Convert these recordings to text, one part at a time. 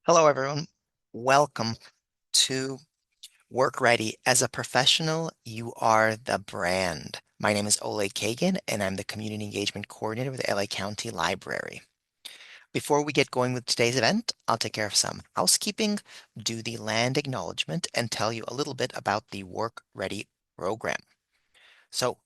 Hello, everyone. Welcome to Work Ready. As a professional, you are the brand. My name is Ole Kagan, and I'm the Community Engagement Coordinator with the LA County Library. Before we get going with today's event, I'll take care of some housekeeping, do the land acknowledgement, and tell you a little bit about the Work Ready program. So,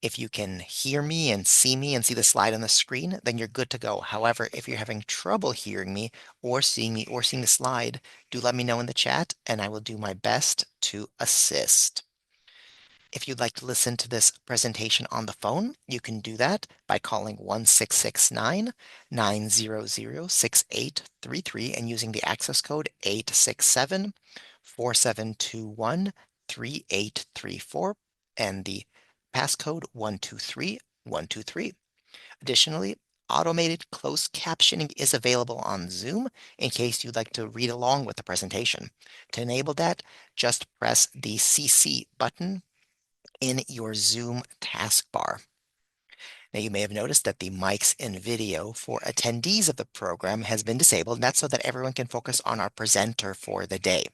if you can hear me and see the slide on the screen, then you're good to go. However, if you're having trouble hearing me or seeing the slide, do let me know in the chat and I will do my best to assist. If you'd like to listen to this presentation on the phone, you can do that by calling 1-669-900-6833 and using the access code 867-4721-3834 and the passcode 123123. Additionally, automated closed captioning is available on Zoom in case you'd like to read along with the presentation. To enable that, just press the CC button in your Zoom taskbar. Now, you may have noticed that the mics and video for attendees of the program has been disabled, and that's so that everyone can focus on our presenter for the day.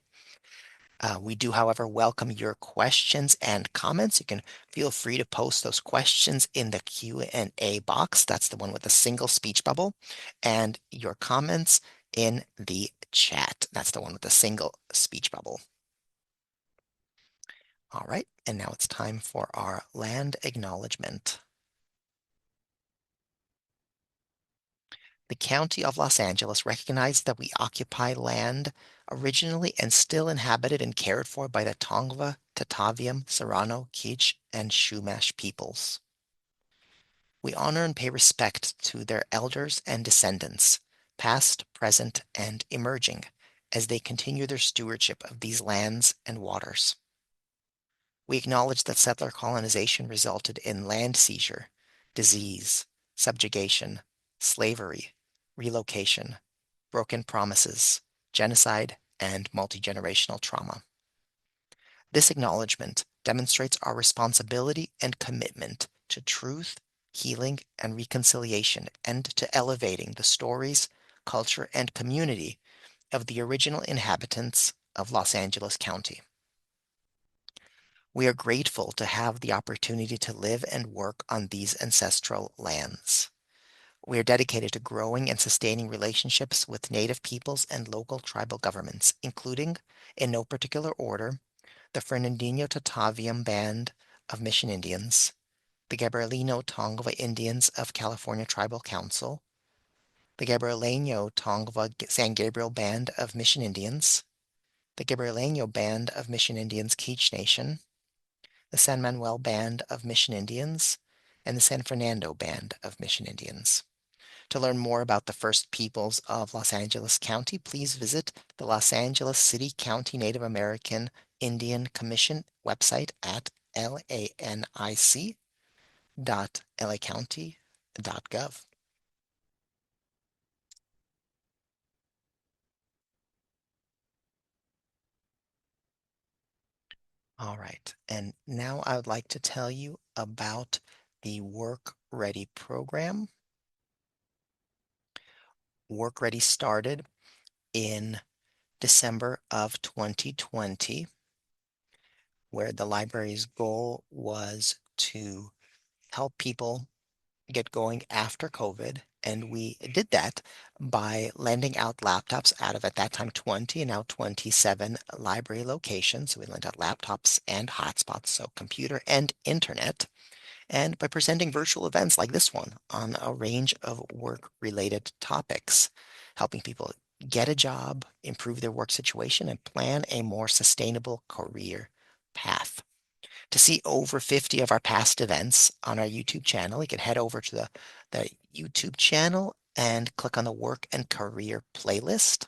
We do, however, welcome your questions and comments. You can feel free to post those questions in the Q&A box. That's the one with the single speech bubble, and your comments in the chat. That's the one with the single speech bubble. All right, and now it's time for our land acknowledgement. The County of Los Angeles recognized that we occupy land originally and still inhabited and cared for by the Tongva, Tataviam, Serrano, Kizh, and Chumash peoples. We honor and pay respect to their elders and descendants, past, present, and emerging, as they continue their stewardship of these lands and waters. We acknowledge that settler colonization resulted in land seizure, disease, subjugation, slavery, relocation, broken promises, genocide, and multi-generational trauma. This acknowledgement demonstrates our responsibility and commitment to truth, healing, and reconciliation, and to elevating the stories, culture, and community of the original inhabitants of Los Angeles County. We are grateful to have the opportunity to live and work on these ancestral lands. We are dedicated to growing and sustaining relationships with Native peoples and local tribal governments, including, in no particular order, the Fernandino Tataviam Band of Mission Indians, the Gabrielino Tongva Indians of California Tribal Council, the Gabrielino Tongva San Gabriel Band of Mission Indians, the Gabrielino Band of Mission Indians Kizh Nation, the San Manuel Band of Mission Indians, and the San Fernando Band of Mission Indians. To learn more about the First Peoples of Los Angeles County, please visit the Los Angeles City County Native American Indian Commission website at lanic.lacounty.gov. All right, and now I would like to tell you about the Work Ready program. Work Ready started in December of 2020, where the library's goal was to help people get going after COVID. And we did that by lending out laptops out of, at that time, 20 and now 27 library locations. So we lent out laptops and hotspots, so computer and internet, and by presenting virtual events like this one on a range of work-related topics, helping people get a job, improve their work situation, and plan a more sustainable career path. To see over 50 of our past events on our YouTube channel, you can head over to the YouTube channel and click on the Work and Career playlist.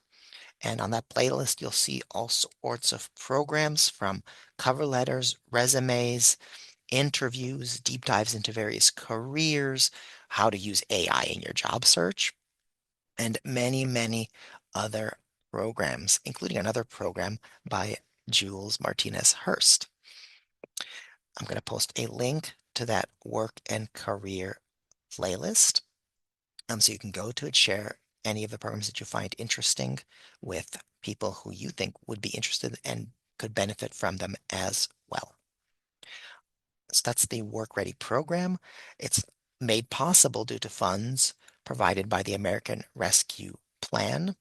And on that playlist, you'll see all sorts of programs from cover letters, resumes, interviews, deep dives into various careers, how to use AI in your job search, and many, many other programs, including another program by Jules Martinez Hirst. I'm going to post a link to that work and career playlist. So you can go to it, share any of the programs that you find interesting with people who you think would be interested and could benefit from them as well. So that's the Work Ready program. It's made possible due to funds provided by the American Rescue Plan.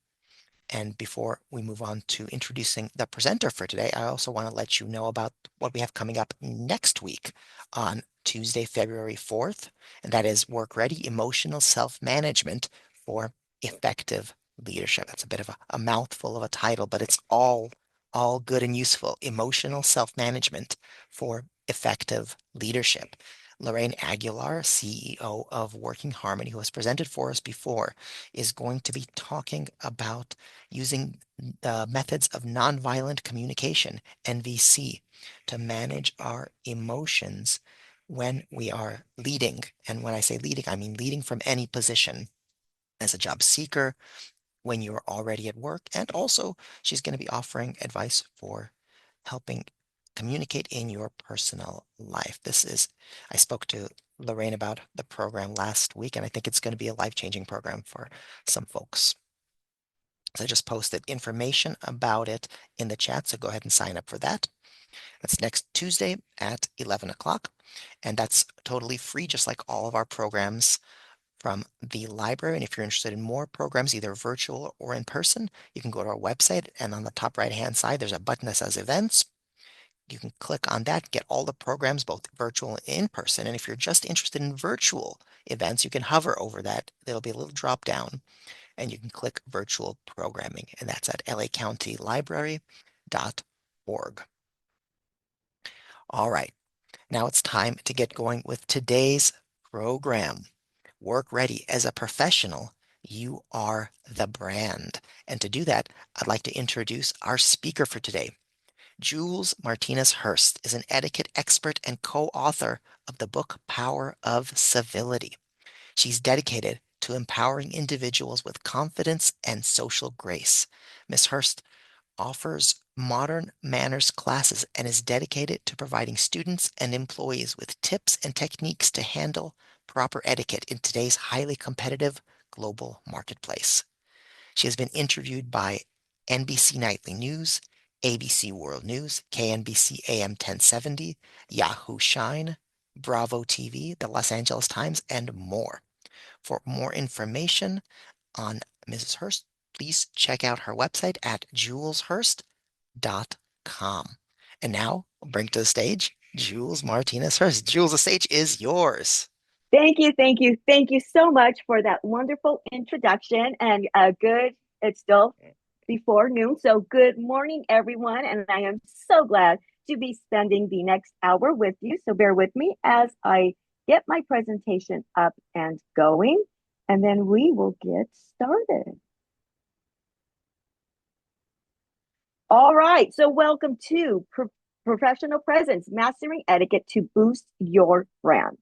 And before we move on to introducing the presenter for today, I also want to let you know about what we have coming up next week on Tuesday, February 4th, and that is Work Ready Emotional Self-Management for Effective Leadership. That's a bit of a mouthful of a title, but it's all good and useful. Emotional self-management for effective leadership. Lorraine Aguilar, CEO of Working Harmony, who has presented for us before, is going to be talking about using methods of nonviolent communication, NVC, to manage our emotions when we are leading. And when I say leading, I mean leading from any position as a job seeker, when you're already at work. And also, she's going to be offering advice for helping communicate in your personal life. I spoke to Lorraine about the program last week, and I think it's going to be a life-changing program for some folks. So I just posted information about it in the chat, so go ahead and sign up for that. That's next Tuesday at 11 o'clock, and that's totally free, just like all of our programs from the library. And if you're interested in more programs, either virtual or in person, you can go to our website, and on the top right-hand side, there's a button that says Events. You can click on that, get all the programs, both virtual and in person. And if you're just interested in virtual events, you can hover over that. There'll be a little drop down, and you can click virtual programming, and that's at lacountylibrary.org. All right, now it's time to get going with today's program. Work ready. As a professional, you are the brand. And to do that, I'd like to introduce our speaker for today. Jules Martinez Hirst is an etiquette expert and co-author of the book Power of Civility. She's dedicated to empowering individuals with confidence and social grace. Ms. Hirst offers modern manners classes and is dedicated to providing students and employees with tips and techniques to handle proper etiquette in today's highly competitive global marketplace. She has been interviewed by NBC Nightly News, ABC World News, KNBC AM 1070, Yahoo Shine, Bravo TV, the Los Angeles Times, and more. For more information on Mrs. Hirst, please check out her website at juleshirst.com. And now, I'll bring to the stage Jules Martinez Hirst. Jules, the stage is yours. Thank you, thank you, thank you so much for that wonderful introduction. And it's still before noon. So good morning, everyone. And I am so glad to be spending the next hour with you. So bear with me as I get my presentation up and going, and then we will get started. All right. So welcome to Professional Presence, Mastering Etiquette to Boost Your Brand.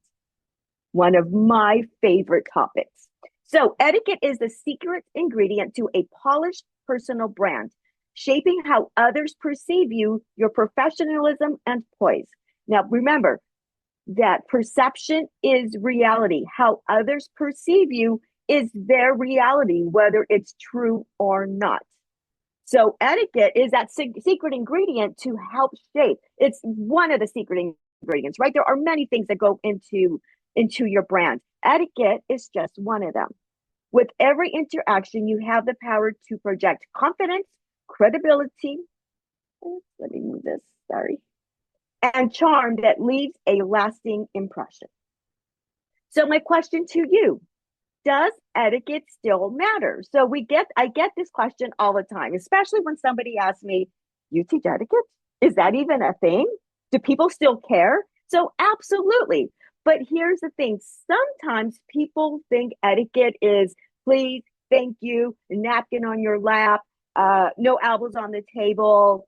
One of my favorite topics. So etiquette is the secret ingredient to a polished personal brand, shaping how others perceive you, your professionalism and poise. Now, remember that perception is reality. How others perceive you is their reality, whether it's true or not. So etiquette is that secret ingredient to help shape. It's one of the secret ingredients, right? There are many things that go into your brand. Etiquette is just one of them. With every interaction, you have the power to project confidence, credibility. Let me move this, sorry. And charm that leaves a lasting impression. So my question to you, does etiquette still matter? So I get this question all the time, especially when somebody asks me, you teach etiquette? Is that even a thing? Do people still care? So absolutely. But here's the thing. Sometimes people think etiquette is please, thank you, napkin on your lap, no elbows on the table.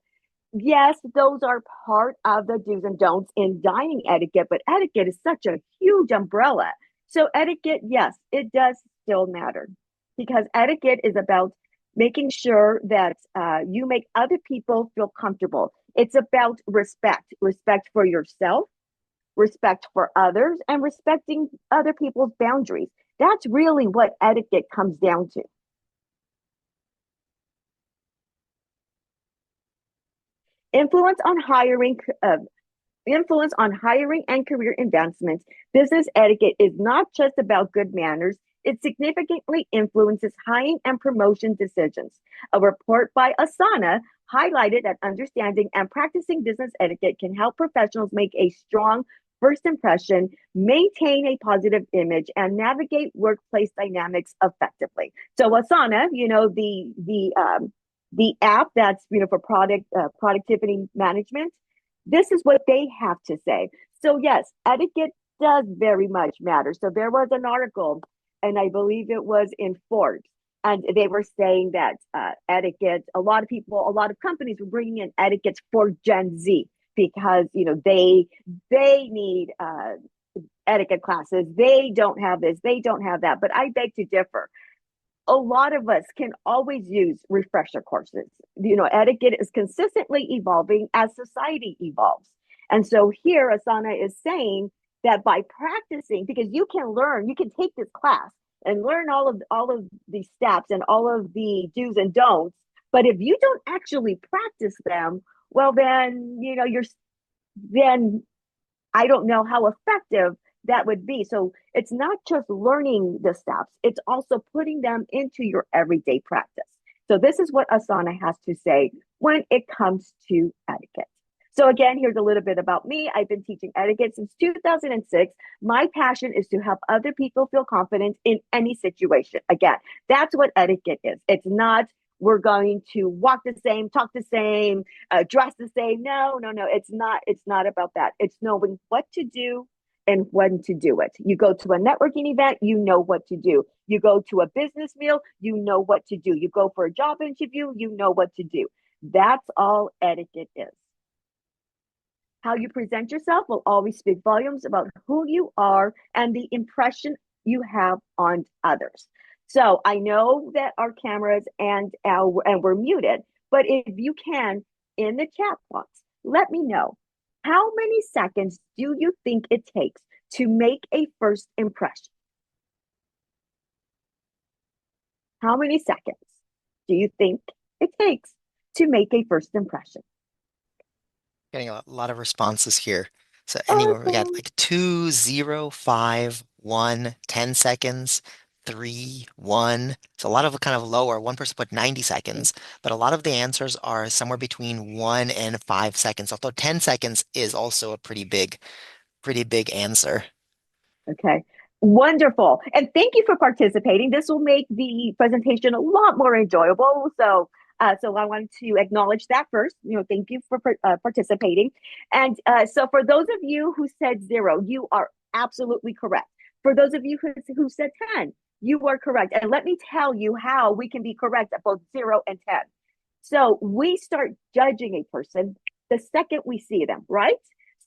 Yes, those are part of the do's and don'ts in dining etiquette, but etiquette is such a huge umbrella. So etiquette, yes, it does still matter because etiquette is about making sure that you make other people feel comfortable. It's about respect for yourself, respect for others, and respecting other people's boundaries. That's really what etiquette comes down to. Influence on hiring, influence on hiring and career advancements. Business etiquette is not just about good manners, it significantly influences hiring and promotion decisions. A report by Asana highlighted that understanding and practicing business etiquette can help professionals make a strong first impression, maintain a positive image, and navigate workplace dynamics effectively. So Asana, the app that's for productivity management, this is what they have to say. So, yes, etiquette does very much matter. So, there was an article, and I believe it was in Forbes, and they were saying that etiquette, a lot of people, a lot of companies were bringing in etiquettes for Gen Z because they need etiquette classes. They don't have this, they don't have that. But I beg to differ. A lot of us can always use refresher courses. Etiquette is consistently evolving as society evolves. And so here, Asana is saying that by practicing, because you can learn, you can take this class and learn all of the steps and all of the do's and don'ts. But if you don't actually practice them, well, then then I don't know how effective that would be. So it's not just learning the steps, it's also putting them into your everyday practice. So this is what Asana has to say when it comes to etiquette. So again, here's a little bit about me. I've been teaching etiquette since 2006. My passion is to help other people feel confident in any situation. Again, that's what etiquette is. It's not we're going to walk the same, talk the same, dress the same. No, no, no. It's not. It's not about that. It's knowing what to do and when to do it. You go to a networking event, you know what to do. You go to a business meal, you know what to do. You go for a job interview, you know what to do. That's all etiquette is. How you present yourself will always speak volumes about who you are and the impression you have on others. So I know that our cameras and we're muted, but if you can in the chat box, let me know how many seconds do you think it takes to make a first impression? How many seconds do you think it takes to make a first impression? Getting a lot of responses here. So anywhere we got Awesome. like 2, 0, 5, 1, 10 seconds, 3, 1. It's a lot of kind of lower. One person put 90 seconds, but a lot of the answers are somewhere between 1 and 5 seconds. Although 10 seconds is also a pretty big answer. Okay. Wonderful. And thank you for participating. This will make the presentation a lot more enjoyable. So I want to acknowledge that first. Thank you for participating. And so for those of you who said 0, you are absolutely correct. For those of you who said 10, you are correct. And let me tell you how we can be correct at both 0 and 10. So we start judging a person the second we see them, right?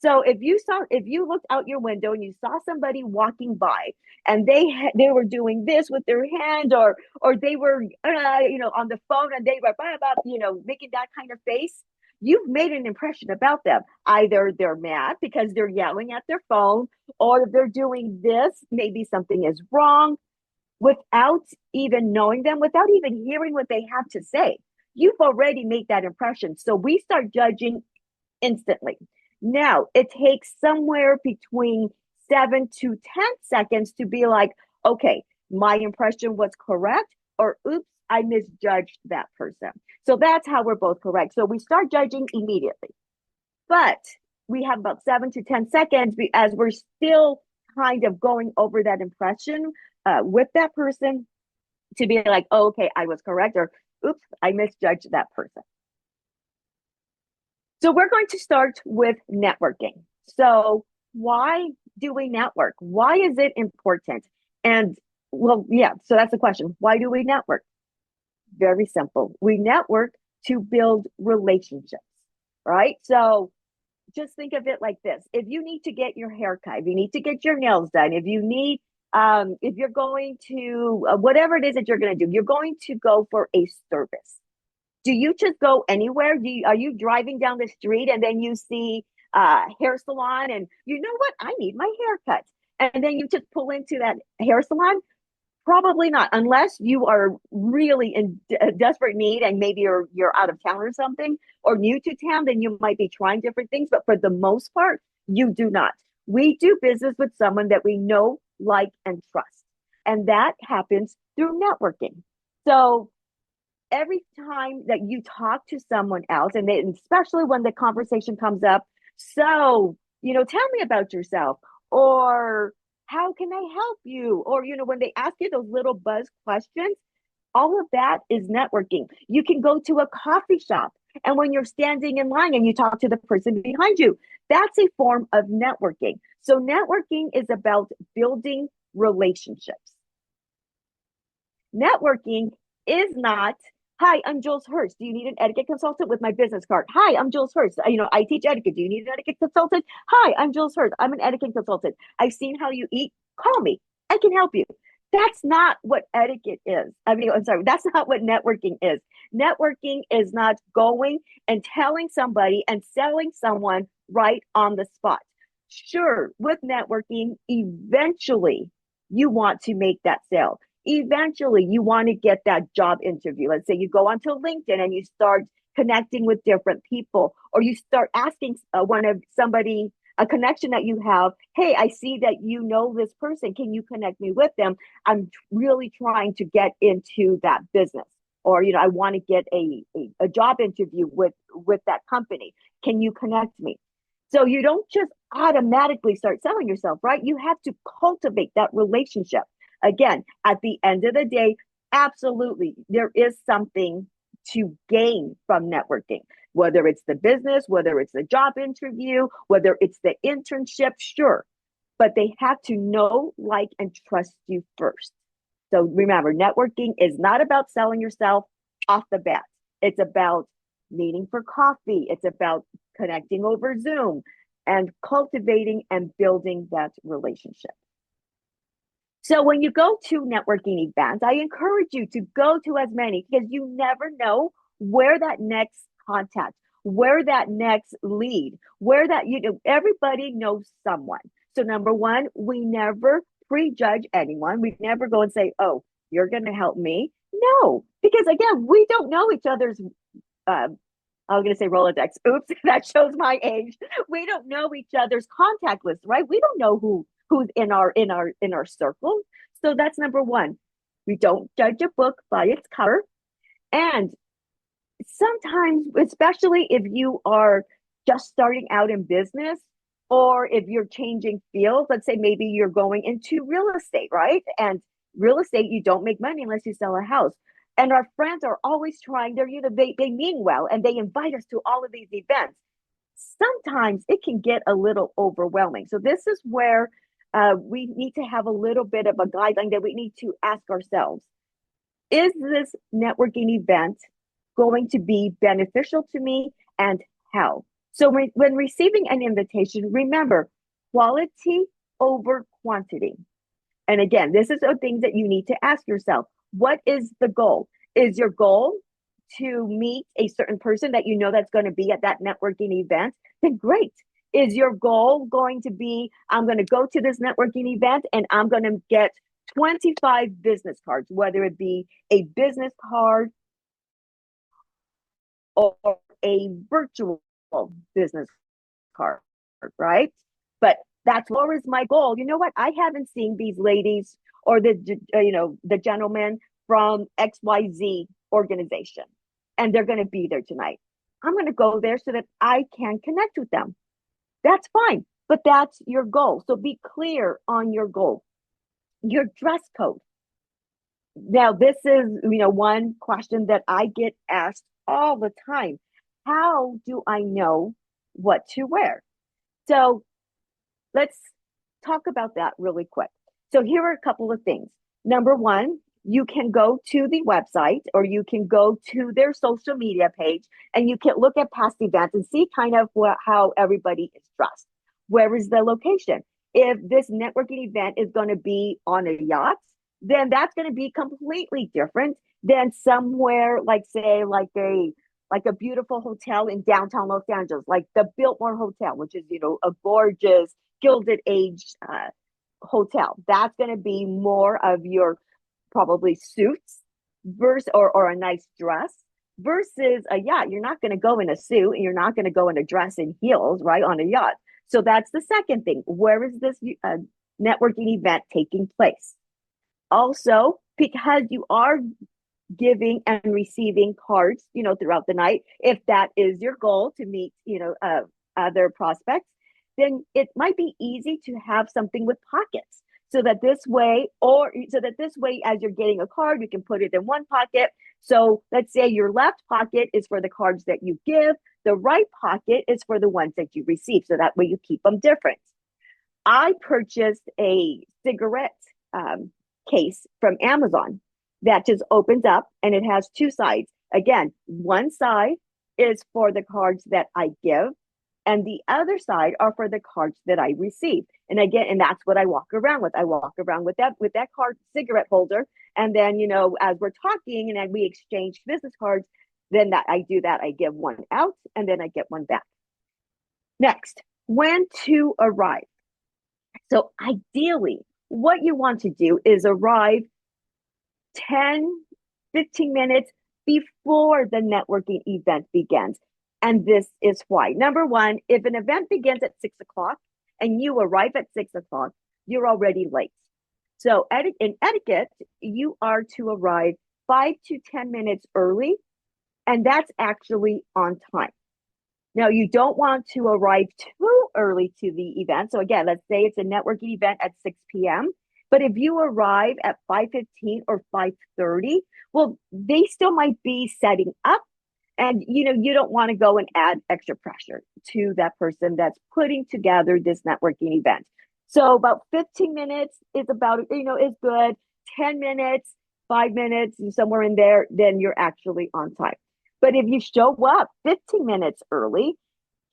So if you looked out your window and you saw somebody walking by and they were doing this with their hand or they were on the phone and they were making that kind of face, you've made an impression about them. Either they're mad because they're yelling at their phone, or if they're doing this, maybe something is wrong. Without even knowing them, without even hearing what they have to say, you've already made that impression. So we start judging instantly. Now, it takes somewhere between 7 to 10 seconds to be like, okay, my impression was correct, or oops, I misjudged that person. So that's how we're both correct. So we start judging immediately. But we have about 7 to 10 seconds as we're still kind of going over that impression with that person to be like, oh, okay, I was correct, or oops, I misjudged that person. So we're going to start with networking. So why do we network? Why is it important? And well, yeah, so that's the question. Why do we network? Very simple. We network to build relationships, right? So just think of it like this. If you need to get your hair cut, if you need to get your nails done, if you're going to, whatever it is that you're going to do, you're going to go for a service. Do you just go anywhere? Are you driving down the street and then you see a hair salon and you know what? I need my hair cut. And then you just pull into that hair salon. Probably not, unless you are really in desperate need and maybe you're out of town or something or new to town, then you might be trying different things. But for the most part, you do not. We do business with someone that we know, like, and trust. And that happens through networking. So every time that you talk to someone else, and especially when the conversation comes up, so, tell me about yourself, or how can I help you? Or, when they ask you those little buzz questions, all of that is networking. You can go to a coffee shop, and when you're standing in line and you talk to the person behind you, that's a form of networking. So, networking is about building relationships. Networking is not, hi, I'm Jules Hirst. Do you need an etiquette consultant with my business card? Hi, I'm Jules Hirst. I teach etiquette. Do you need an etiquette consultant? Hi, I'm Jules Hirst. I'm an etiquette consultant. I've seen how you eat. Call me. I can help you. That's not what etiquette is. I'm sorry, that's not what networking is. Networking is not going and telling somebody and selling someone right on the spot. Sure, with networking, eventually you want to make that sale. Eventually you want to get that job interview. Let's say you go onto LinkedIn and you start connecting with different people, or you start asking one of somebody, a connection that you have, hey, I see that you know this person, can you connect me with them? I'm really trying to get into that business, or I want to get a job interview with that company, can you connect me? So you don't just automatically start selling yourself, right? You have to cultivate that relationship. Again, at the end of the day, absolutely, there is something to gain from networking, whether it's the business, whether it's the job interview, whether it's the internship, sure. But they have to know, like, and trust you first. So remember, networking is not about selling yourself off the bat. It's about meeting for coffee. It's about connecting over Zoom and cultivating and building that relationship. So when you go to networking events, I encourage you to go to as many, because you never know where that next contact, where that next lead, where that, everybody knows someone. So number one, we never prejudge anyone. We never go and say, oh, you're going to help me. No, because again, we don't know each other's, uh, I was going to say Rolodex. Oops, that shows my age. We don't know each other's contact list, right? We don't know who's in our circle. So that's number one. We don't judge a book by its cover. And sometimes, especially if you are just starting out in business, or if you're changing fields, let's say maybe you're going into real estate, right? And real estate, you don't make money unless you sell a house. And our friends are always trying, they mean well, and they invite us to all of these events. Sometimes it can get a little overwhelming. So this is where we need to have a little bit of a guideline that we need to ask ourselves. Is this networking event going to be beneficial to me, and how? So when receiving an invitation, remember, quality over quantity. And again, this is a thing that you need to ask yourself. What is the goal? Is your goal to meet a certain person that you know that's going to be at that networking event? Then great. Is your goal going to be, I'm going to go to this networking event and I'm going to get 25 business cards, whether it be a business card or a virtual business card, right? But that's always my goal. You know what? I haven't seen these ladies or the gentleman from XYZ organization, and they're going to be there tonight. I'm going to go there so that I can connect with them. That's fine, but that's your goal. So be clear on your goal. Your dress code. Now, this is, one question that I get asked all the time. How do I know what to wear? So let's talk about that really quick. So here are a couple of things. Number one, you can go to the website, or you can go to their social media page, and you can look at past events and see kind of how everybody is dressed. Where is the location? If this networking event is going to be on a yacht, then that's going to be completely different than somewhere like, say, like a beautiful hotel in downtown Los Angeles, like the Biltmore Hotel, which is, a gorgeous Gilded Age hotel. That's going to be more of your probably suits versus or a nice dress versus a yacht. You're not going to go in a suit and you're not going to go in a dress and heels, right, on a yacht. So that's the second thing. Where is this networking event taking place? Also, because you are giving and receiving cards, throughout the night, if that is your goal to meet, other prospects, then it might be easy to have something with pockets. So that this way, as you're getting a card, you can put it in one pocket. So let's say your left pocket is for the cards that you give, the right pocket is for the ones that you receive. So that way you keep them different. I purchased a cigarette case from Amazon that just opens up and it has two sides. Again, one side is for the cards that I give, and the other side are for the cards that I receive. And again, and that's what I walk around with. I walk around with that card cigarette holder, and then as we're talking and then we exchange business cards, then that I do that. I give one out and then I get one back. Next, when to arrive. So ideally, what you want to do is arrive 10, 15 minutes before the networking event begins. And this is why. Number one, if an event begins at 6 o'clock and you arrive at 6 o'clock, you're already late. So in etiquette, you are to arrive 5 to 10 minutes early, and that's actually on time. Now, you don't want to arrive too early to the event. So again, let's say it's a networking event at 6 p.m. But if you arrive at 5:15 or 5:30, well, they still might be setting up. And you don't want to go and add extra pressure to that person that's putting together this networking event. So about 15 minutes is good. 10 minutes, 5 minutes, somewhere in there, then you're actually on time. But if you show up 15 minutes early,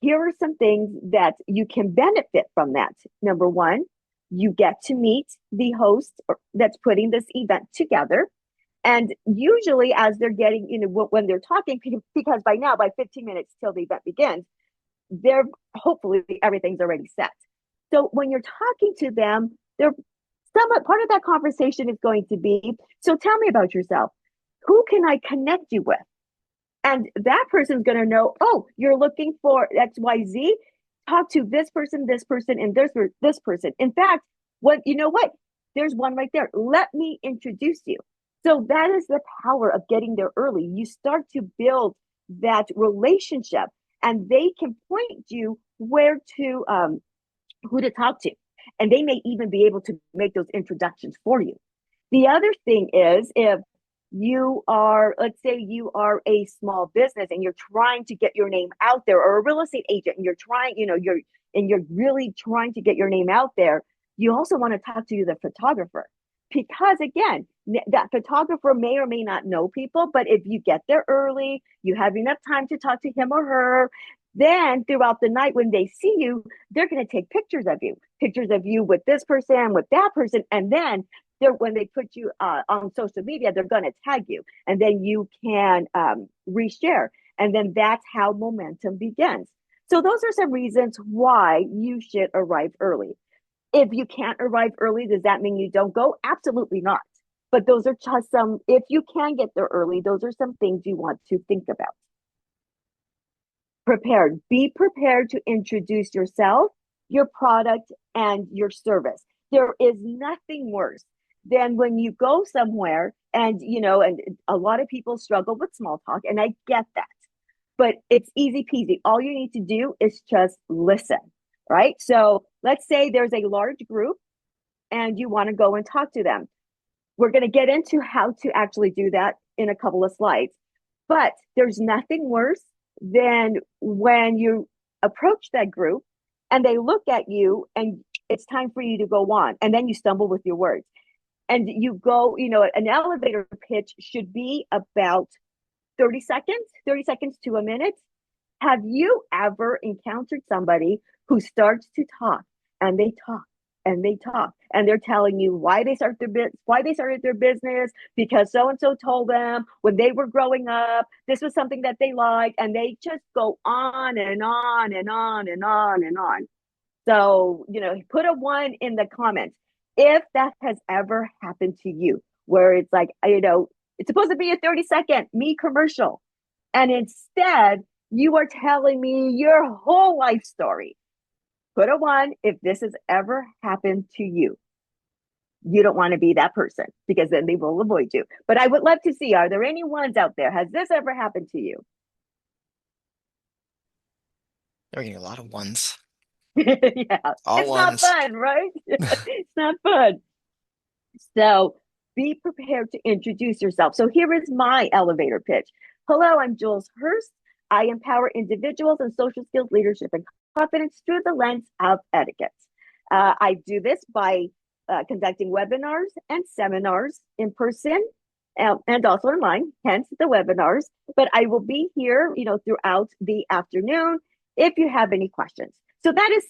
here are some things that you can benefit from that. Number one, you get to meet the host that's putting this event together. And usually, as they're getting, when they're talking, because by now, by 15 minutes till the event begins, they're hopefully everything's already set. So when you're talking to them, they're somewhat part of that conversation is going to be, so tell me about yourself. Who can I connect you with? And that person's going to know, oh, you're looking for XYZ. Talk to this person, and this person. In fact, what? There's one right there. Let me introduce you. So that is the power of getting there early. You start to build that relationship, and they can point you where to, who to talk to. And they may even be able to make those introductions for you. The other thing is if let's say you are a small business and you're trying to get your name out there, or a real estate agent and you're really trying to get your name out there, you also want to talk to the photographer. Because again, that photographer may or may not know people, but if you get there early, you have enough time to talk to him or her, then throughout the night when they see you, they're going to take pictures of you with this person, with that person, and then when they put you on social media, they're going to tag you, and then you can reshare, and then that's how momentum begins. So those are some reasons why you should arrive early. If you can't arrive early, does that mean you don't go? Absolutely not. But those are just if you can get there early, those are some things you want to think about. Prepared. Be prepared to introduce yourself, your product, and your service. There is nothing worse than when you go somewhere and a lot of people struggle with small talk, and I get that. But it's easy peasy. All you need to do is just listen, right? So let's say there's a large group and you want to go and talk to them. We're going to get into how to actually do that in a couple of slides. But there's nothing worse than when you approach that group and they look at you and it's time for you to go on. And then you stumble with your words. And you go, an elevator pitch should be about 30 seconds to a minute. Have you ever encountered somebody who starts to talk and they talk and they talk and they're telling you why they started their business, because so and so told them when they were growing up this was something that they liked, and they just go on and on and on and on and on. So put a 1 in the comments if that has ever happened to you. where it's like, it's supposed to be a 30-second me commercial. And instead, you are telling me your whole life story. Put a one if this has ever happened to you. You don't want to be that person because then they will avoid you. But I would love to see, are there any ones out there? Has this ever happened to you? They're getting a lot of ones. Yeah, All it's not ones. fun, right? It's not fun. So be prepared to introduce yourself. So here is my elevator pitch. Hello, I'm Jules Hirst. I empower individuals in social skills, leadership, and confidence through the lens of etiquette. I do this by conducting webinars and seminars in person and also online, hence the webinars. But I will be here, throughout the afternoon if you have any questions. So that is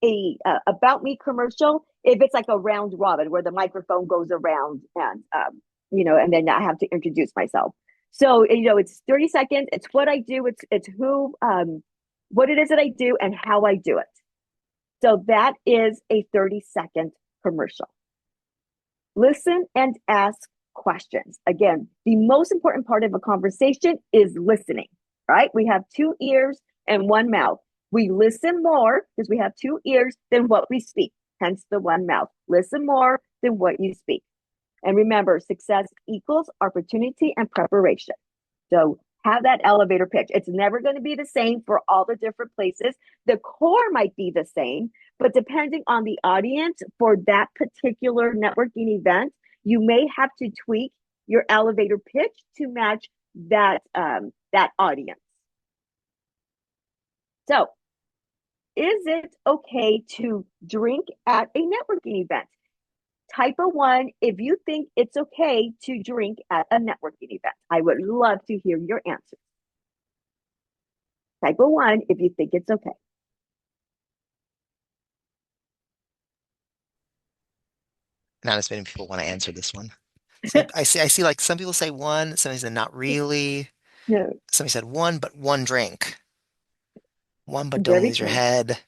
a about me commercial if it's like a round robin where the microphone goes around and then I have to introduce myself. So it's 30 seconds. It's what I do. It's who what it is that I do and how I do it. So that is a 30-second commercial. Listen and ask questions. Again, the most important part of a conversation is listening, right? We have two ears and one mouth. We listen more because we have two ears than what we speak, hence the one mouth. Listen more than what you speak. And remember, success equals opportunity and preparation. So have that elevator pitch. It's never going to be the same for all the different places. The core might be the same, but depending on the audience for that particular networking event, you may have to tweak your elevator pitch to match that audience. So, is it okay to drink at a networking event? Type a one if you think it's okay to drink at a networking event. I would love to hear your answers. Type a one if you think it's okay. Not as many people want to answer this one. I see like some people say one, somebody said not really. No, Somebody said one, but one drink. One, but don't very lose your good. head.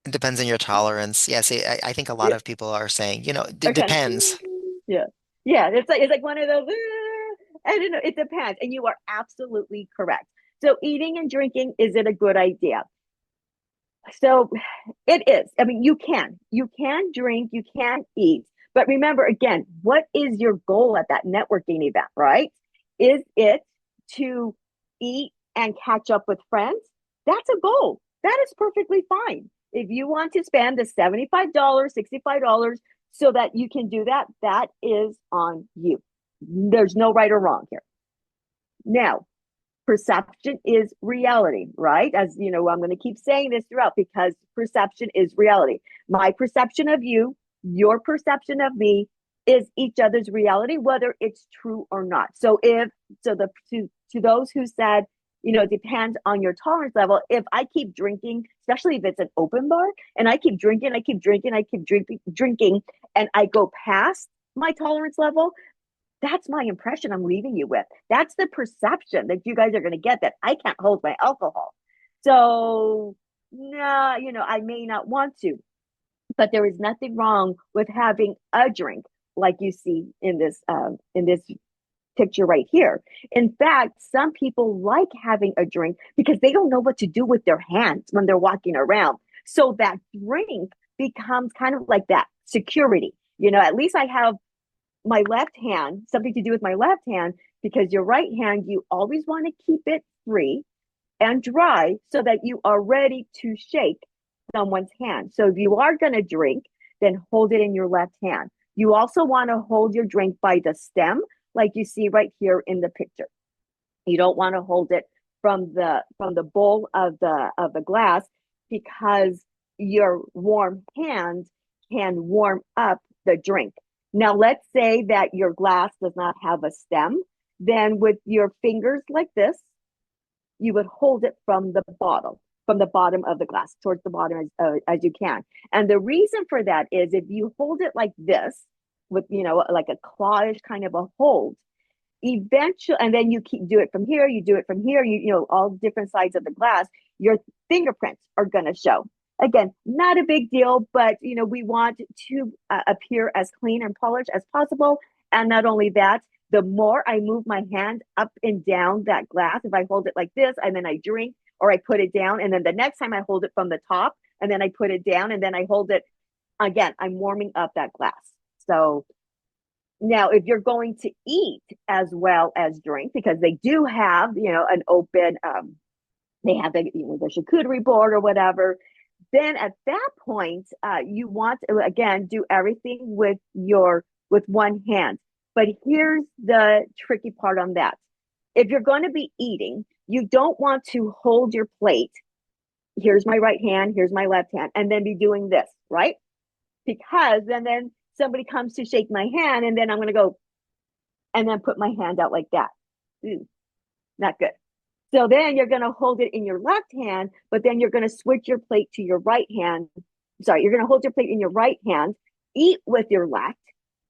It depends on your tolerance. Yeah, see, I think a lot Yeah, of people are saying, it are kind of depends. yeah, yeah. It's like one of those. I don't know. It depends, and you are absolutely correct. So eating and drinking, is it a good idea? So it is. I mean, you can drink, you can eat, but remember again, what is your goal at that networking event, right? Is it to eat and catch up with friends? That's a goal. That is perfectly fine. If you want to spend the $75, $65 so that you can do that, that is on you. There's no right or wrong here. Now, perception is reality, right? As you know, I'm going to keep saying this throughout because perception is reality. My perception of you, your perception of me is each other's reality, whether it's true or not. So if so the to those who said, it depends on your tolerance level. If I keep drinking, especially if it's an open bar, and I keep drinking, I keep drinking, I keep drinking, and I go past my tolerance level, that's my impression I'm leaving you with. That's the perception that you guys are going to get that I can't hold my alcohol. So, no, I may not want to, but there is nothing wrong with having a drink like you see in this picture right here. In fact, some people like having a drink because they don't know what to do with their hands when they're walking around. So that drink becomes kind of like that security. At least I have my left hand, something to do with my left hand, because your right hand, you always want to keep it free and dry so that you are ready to shake someone's hand. So if you are going to drink, then hold it in your left hand. You also want to hold your drink by the stem, like you see right here in the picture. You don't want to hold it from the bowl of the glass because your warm hand can warm up the drink. Now, let's say that your glass does not have a stem. Then, with your fingers like this, you would hold it from the bottom of the glass, towards the bottom as you can. And the reason for that is if you hold it like this, with like a clawish kind of a hold, eventually, and then you do it from here, you do it from here, all different sides of the glass, your fingerprints are going to show. Again, not a big deal, but we want to appear as clean and polished as possible. And not only that, the more I move my hand up and down that glass, if I hold it like this and then I drink, or I put it down, and then the next time I hold it from the top and then I put it down and then I hold it again, I'm warming up that glass. So now, if you're going to eat as well as drink, because they do have, an open, they have the charcuterie board or whatever, then at that point, you want to again do everything with one hand. But here's the tricky part on that. If you're going to be eating, you don't want to hold your plate. Here's my right hand, here's my left hand, and then be doing this, right? Because then somebody comes to shake my hand, and then I'm going to go and then put my hand out like that. Ooh, not good. So then you're going to hold it in your left hand, but then you're going to switch your plate to your right hand. Sorry, you're going to hold your plate in your right hand, eat with your left,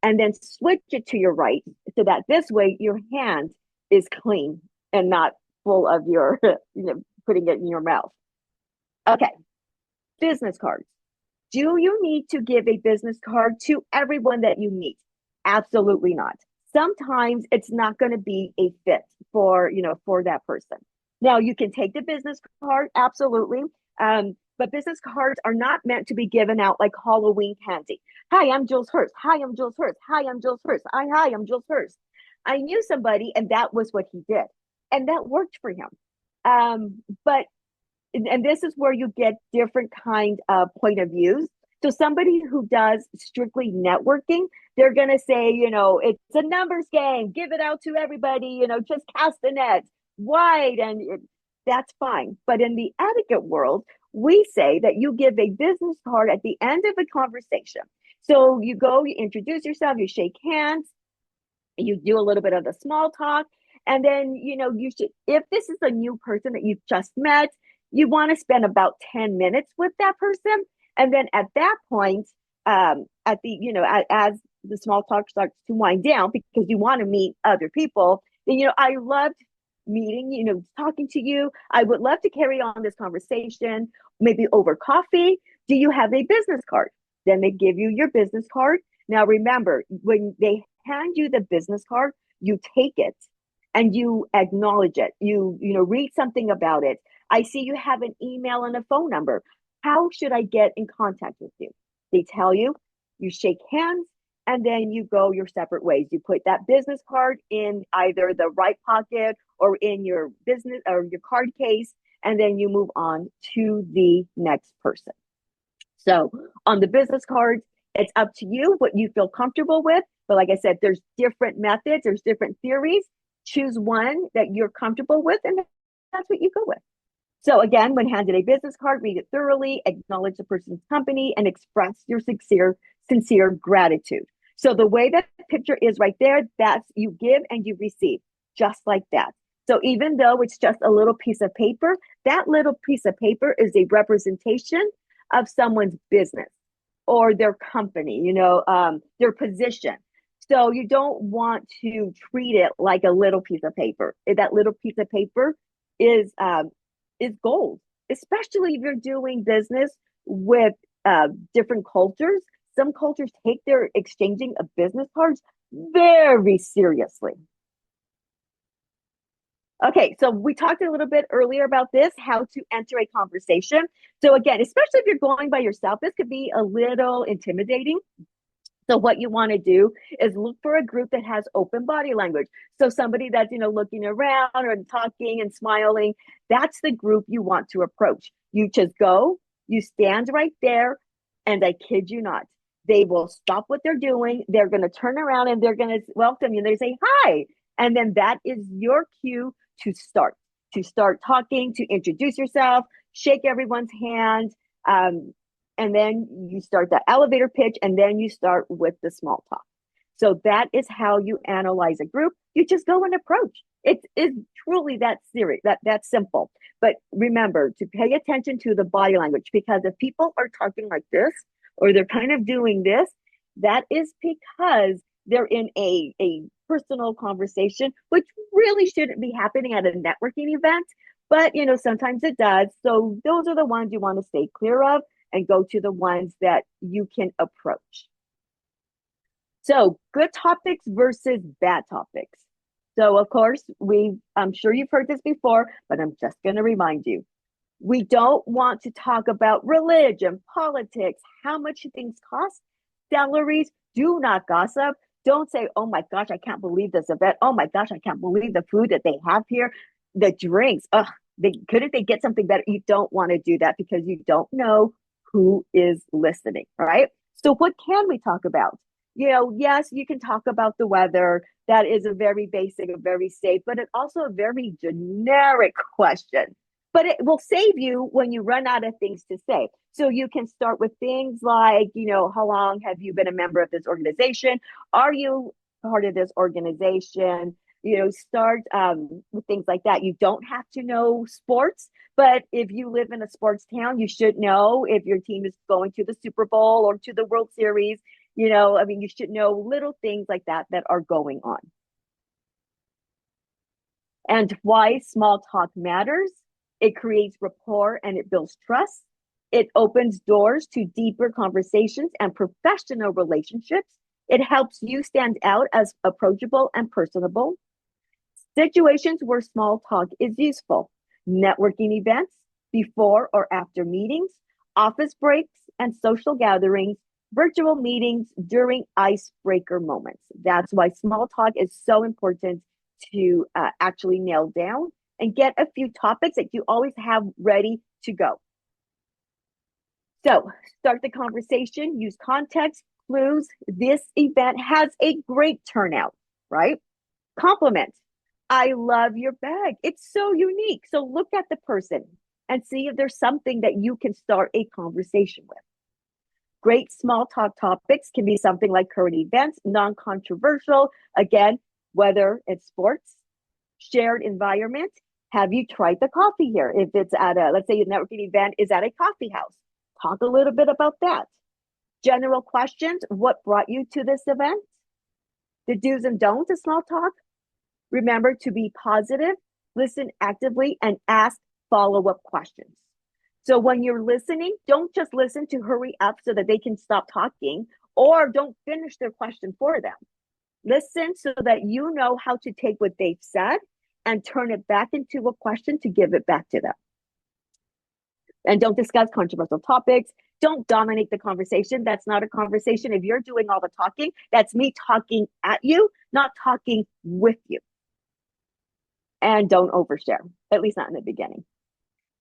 and then switch it to your right so that this way your hand is clean and not full of your, putting it in your mouth. Okay, business cards. Do you need to give a business card to everyone that you meet? Absolutely not. Sometimes it's not going to be a fit for that person. Now you can take the business card, absolutely. But business cards are not meant to be given out like Halloween candy. Hi, I'm Jules Hirst. Hi, I'm Jules Hirst. Hi, I'm Jules Hirst. Hi, I'm Jules Hirst. I knew somebody, and that was what he did, and that worked for him. But and this is where you get different kind of point of views. So somebody who does strictly networking, they're going to say, it's a numbers game, give it out to everybody, just cast the net wide, and that's fine. But in the etiquette world, we say that you give a business card at the end of a conversation. So you go, you introduce yourself, you shake hands, you do a little bit of the small talk, and then you should, if this is a new person that you've just met, you want to spend about 10 minutes with that person, and then at that point, at the as the small talk starts to wind down, because you want to meet other people, then I loved meeting, talking to you, I would love to carry on this conversation, maybe over coffee. Do you have a business card? Then they give you your business card. Now remember, when they hand you the business card, you take it and you acknowledge it. You read something about it. I see you have an email and a phone number. How should I get in contact with you? They tell you, you shake hands, and then you go your separate ways. You put that business card in either the right pocket or in your business or your card case, and then you move on to the next person. So on the business cards, it's up to you what you feel comfortable with. But like I said, there's different methods, there's different theories. Choose one that you're comfortable with, and that's what you go with. So again, when handed a business card, read it thoroughly, acknowledge the person's company, and express your sincere gratitude. So the way that picture is right there, that's you give and you receive, just like that. So even though it's just a little piece of paper, that little piece of paper is a representation of someone's business or their company, their position. So you don't want to treat it like a little piece of paper. That little piece of paper is gold, especially if you're doing business with different cultures. Some cultures take their exchanging of business cards very seriously. Okay, so we talked a little bit earlier about this, how to enter a conversation. So again, especially if you're going by yourself, this could be a little intimidating. So what you want to do is look for a group that has open body language. So somebody that's, looking around or talking and smiling, that's the group you want to approach. You just go, you stand right there, and I kid you not, they will stop what they're doing. They're going to turn around and they're going to welcome you. They say, hi. And then that is your cue to start talking, to introduce yourself, shake everyone's hand, and then you start the elevator pitch, and then you start with the small talk. So that is how you analyze a group. You just go and approach. It is truly that serious, that simple. But remember to pay attention to the body language, because if people are talking like this or they're kind of doing this, that is because they're in a personal conversation, which really shouldn't be happening at a networking event. But sometimes it does. So those are the ones you want to stay clear of. and go to the ones that you can approach. So, good topics versus bad topics. So, of course, I'm sure you've heard this before, but I'm just going to remind you. We don't want to talk about religion, politics, how much things cost, salaries. Do not gossip. Don't say, oh my gosh, I can't believe this event. Oh my gosh, I can't believe the food that they have here. The drinks. Ugh, couldn't they get something better? You don't want to do that because you don't know who is listening, right? So, what can we talk about? Yes, you can talk about the weather. That is a very basic, a very safe, but it's also a very generic question. But it will save you when you run out of things to say. So you can start with things like, how long have you been a member of this organization? Are you part of this organization? Start with things like that. You don't have to know sports, but if you live in a sports town, you should know if your team is going to the Super Bowl or to the World Series. You should know little things like that that are going on. And why small talk matters. It creates rapport and it builds trust. It opens doors to deeper conversations and professional relationships. It helps you stand out as approachable and personable. Situations where small talk is useful. Networking events, before or after meetings, office breaks and social gatherings, virtual meetings during icebreaker moments. That's why small talk is so important to actually nail down and get a few topics that you always have ready to go. So start the conversation, use context, clues. This event has a great turnout, right? Compliment. I love your bag. It's so unique. So look at the person and see if there's something that you can start a conversation with. Great small talk topics can be something like current events, non-controversial. Again, whether it's sports, shared environment. Have you tried the coffee here? If it's let's say a networking event is at a coffee house, talk a little bit about that. General questions. What brought you to this event? The do's and don'ts of small talk. Remember to be positive, listen actively, and ask follow-up questions. So when you're listening, don't just listen to hurry up so that they can stop talking, or don't finish their question for them. Listen so that you know how to take what they've said and turn it back into a question to give it back to them. And don't discuss controversial topics. Don't dominate the conversation. That's not a conversation. If you're doing all the talking, that's me talking at you, not talking with you. And don't overshare, at least not in the beginning.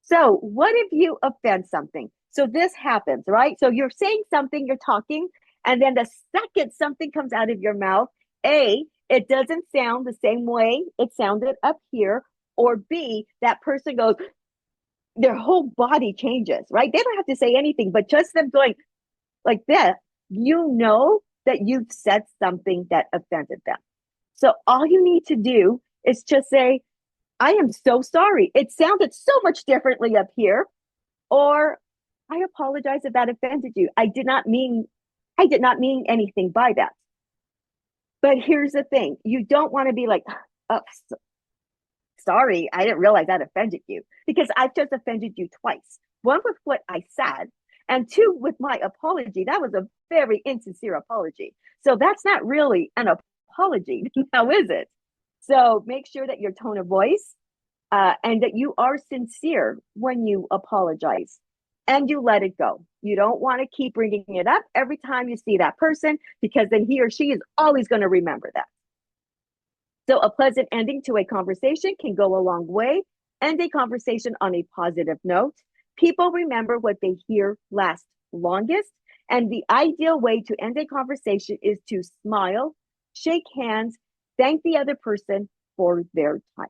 So, what if you offend something? So, this happens, right? So, you're saying something, you're talking, and then the second something comes out of your mouth, A, it doesn't sound the same way it sounded up here, or B, that person goes, their whole body changes, right? They don't have to say anything, but just them going like that, you know that you've said something that offended them. So, all you need to do is just say, I am so sorry. It sounded so much differently up here. Or I apologize if that offended you. I did not mean anything by that. But here's the thing. You don't want to be like, oh, sorry, I didn't realize that offended you. Because I've just offended you twice. One with what I said, and two with my apology. That was a very insincere apology. So that's not really an apology. Now, is it? So make sure that your tone of voice and that you are sincere when you apologize and you let it go. You don't want to keep bringing it up every time you see that person because then he or she is always going to remember that. So a pleasant ending to a conversation can go a long way. End a conversation on a positive note. People remember what they hear last longest. And the ideal way to end a conversation is to smile, shake hands, thank the other person for their time.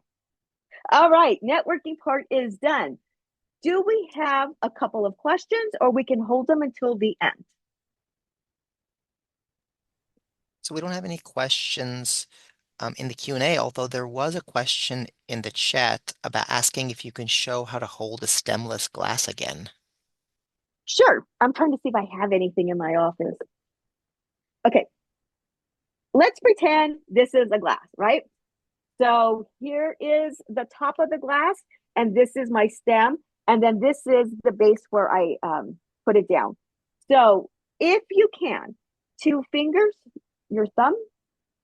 All right, networking part is done. Do we have a couple of questions or we can hold them until the end? So we don't have any questions in the Q&A, although there was a question in the chat about asking if you can show how to hold a stemless glass again. Sure. I'm trying to see if I have anything in my office. Okay. Let's pretend this is a glass, right? So here is the top of the glass, and this is my stem, and then this is the base where I put it down. So if you can, two fingers, your thumb,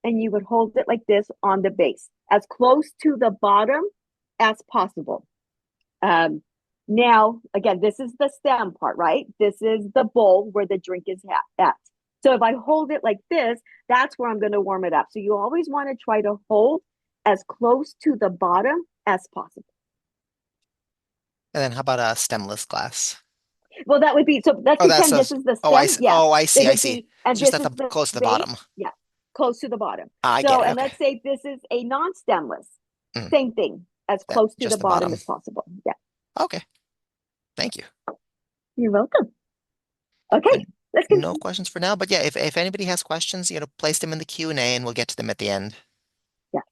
and you would hold it like this on the base, as close to the bottom as possible. Um, Now, again, this is the stem part, right? This is the bowl where the drink is at. So if I hold it like this, that's where I'm going to warm it up. So you always want to try to hold as close to the bottom as possible. And then how about a stemless glass? Well, that would be, so let's Oh, that pretend this says, is the oh, I stem. see. Yes, Oh, I this see. I would see. be, and Just this at is the the close to the base. bottom. Yeah, close to the bottom. Ah, I get So, it. and Okay. let's say this is a non-stemless, Mm, same thing, as yeah, close to the just the bottom bottom. as possible. Yeah, Okay. Thank you. you're welcome. So Okay, let's no continue. questions for now, but yeah, if anybody has questions, place them in the Q&A and we'll get to them at the end. Yes.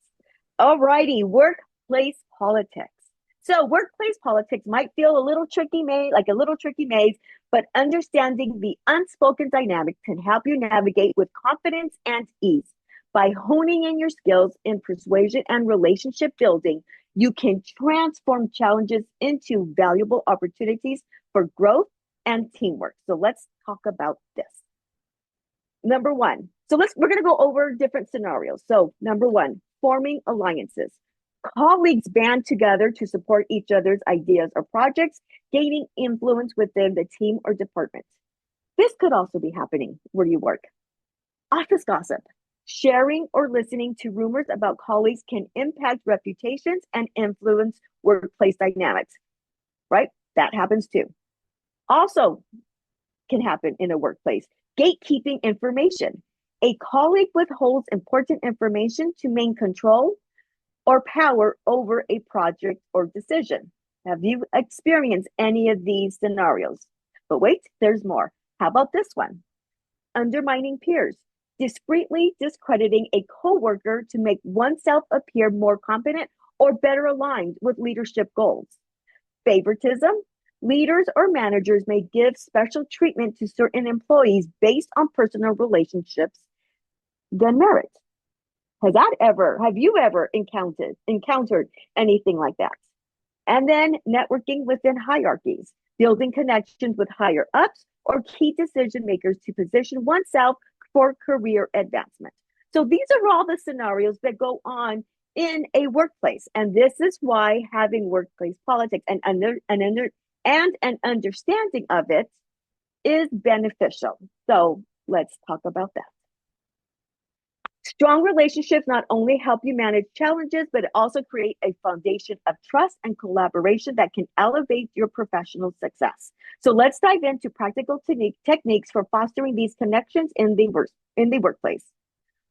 All righty, workplace politics. So workplace politics might feel a little tricky, like a little tricky maze, but understanding the unspoken dynamic can help you navigate with confidence and ease. By honing in your skills in persuasion and relationship building, you can transform challenges into valuable opportunities for growth and teamwork. So let's talk about this. Number one. So we're going to go over different scenarios. So number one, forming alliances. Colleagues band together to support each other's ideas or projects, gaining influence within the team or department. This could also be happening where you work. Office gossip. Sharing or listening to rumors about colleagues can impact reputations and influence workplace dynamics, right? That happens too. Also, can happen in a workplace. Gatekeeping information. A colleague withholds important information to maintain control or power over a project or decision. Have you experienced any of these scenarios? But wait, there's more. How about this one? Undermining peers. Discreetly discrediting a coworker to make oneself appear more competent or better aligned with leadership goals. Favoritism. Leaders or managers may give special treatment to certain employees based on personal relationships than merit. Have you ever encountered anything like that? And then networking within hierarchies, building connections with higher ups or key decision makers to position oneself for career advancement. So these are all the scenarios that go on in a workplace. And this is why having workplace politics and an understanding of it is beneficial. So let's talk about that. Strong relationships not only help you manage challenges, but also create a foundation of trust and collaboration that can elevate your professional success. So let's dive into practical techniques for fostering these connections in the workplace.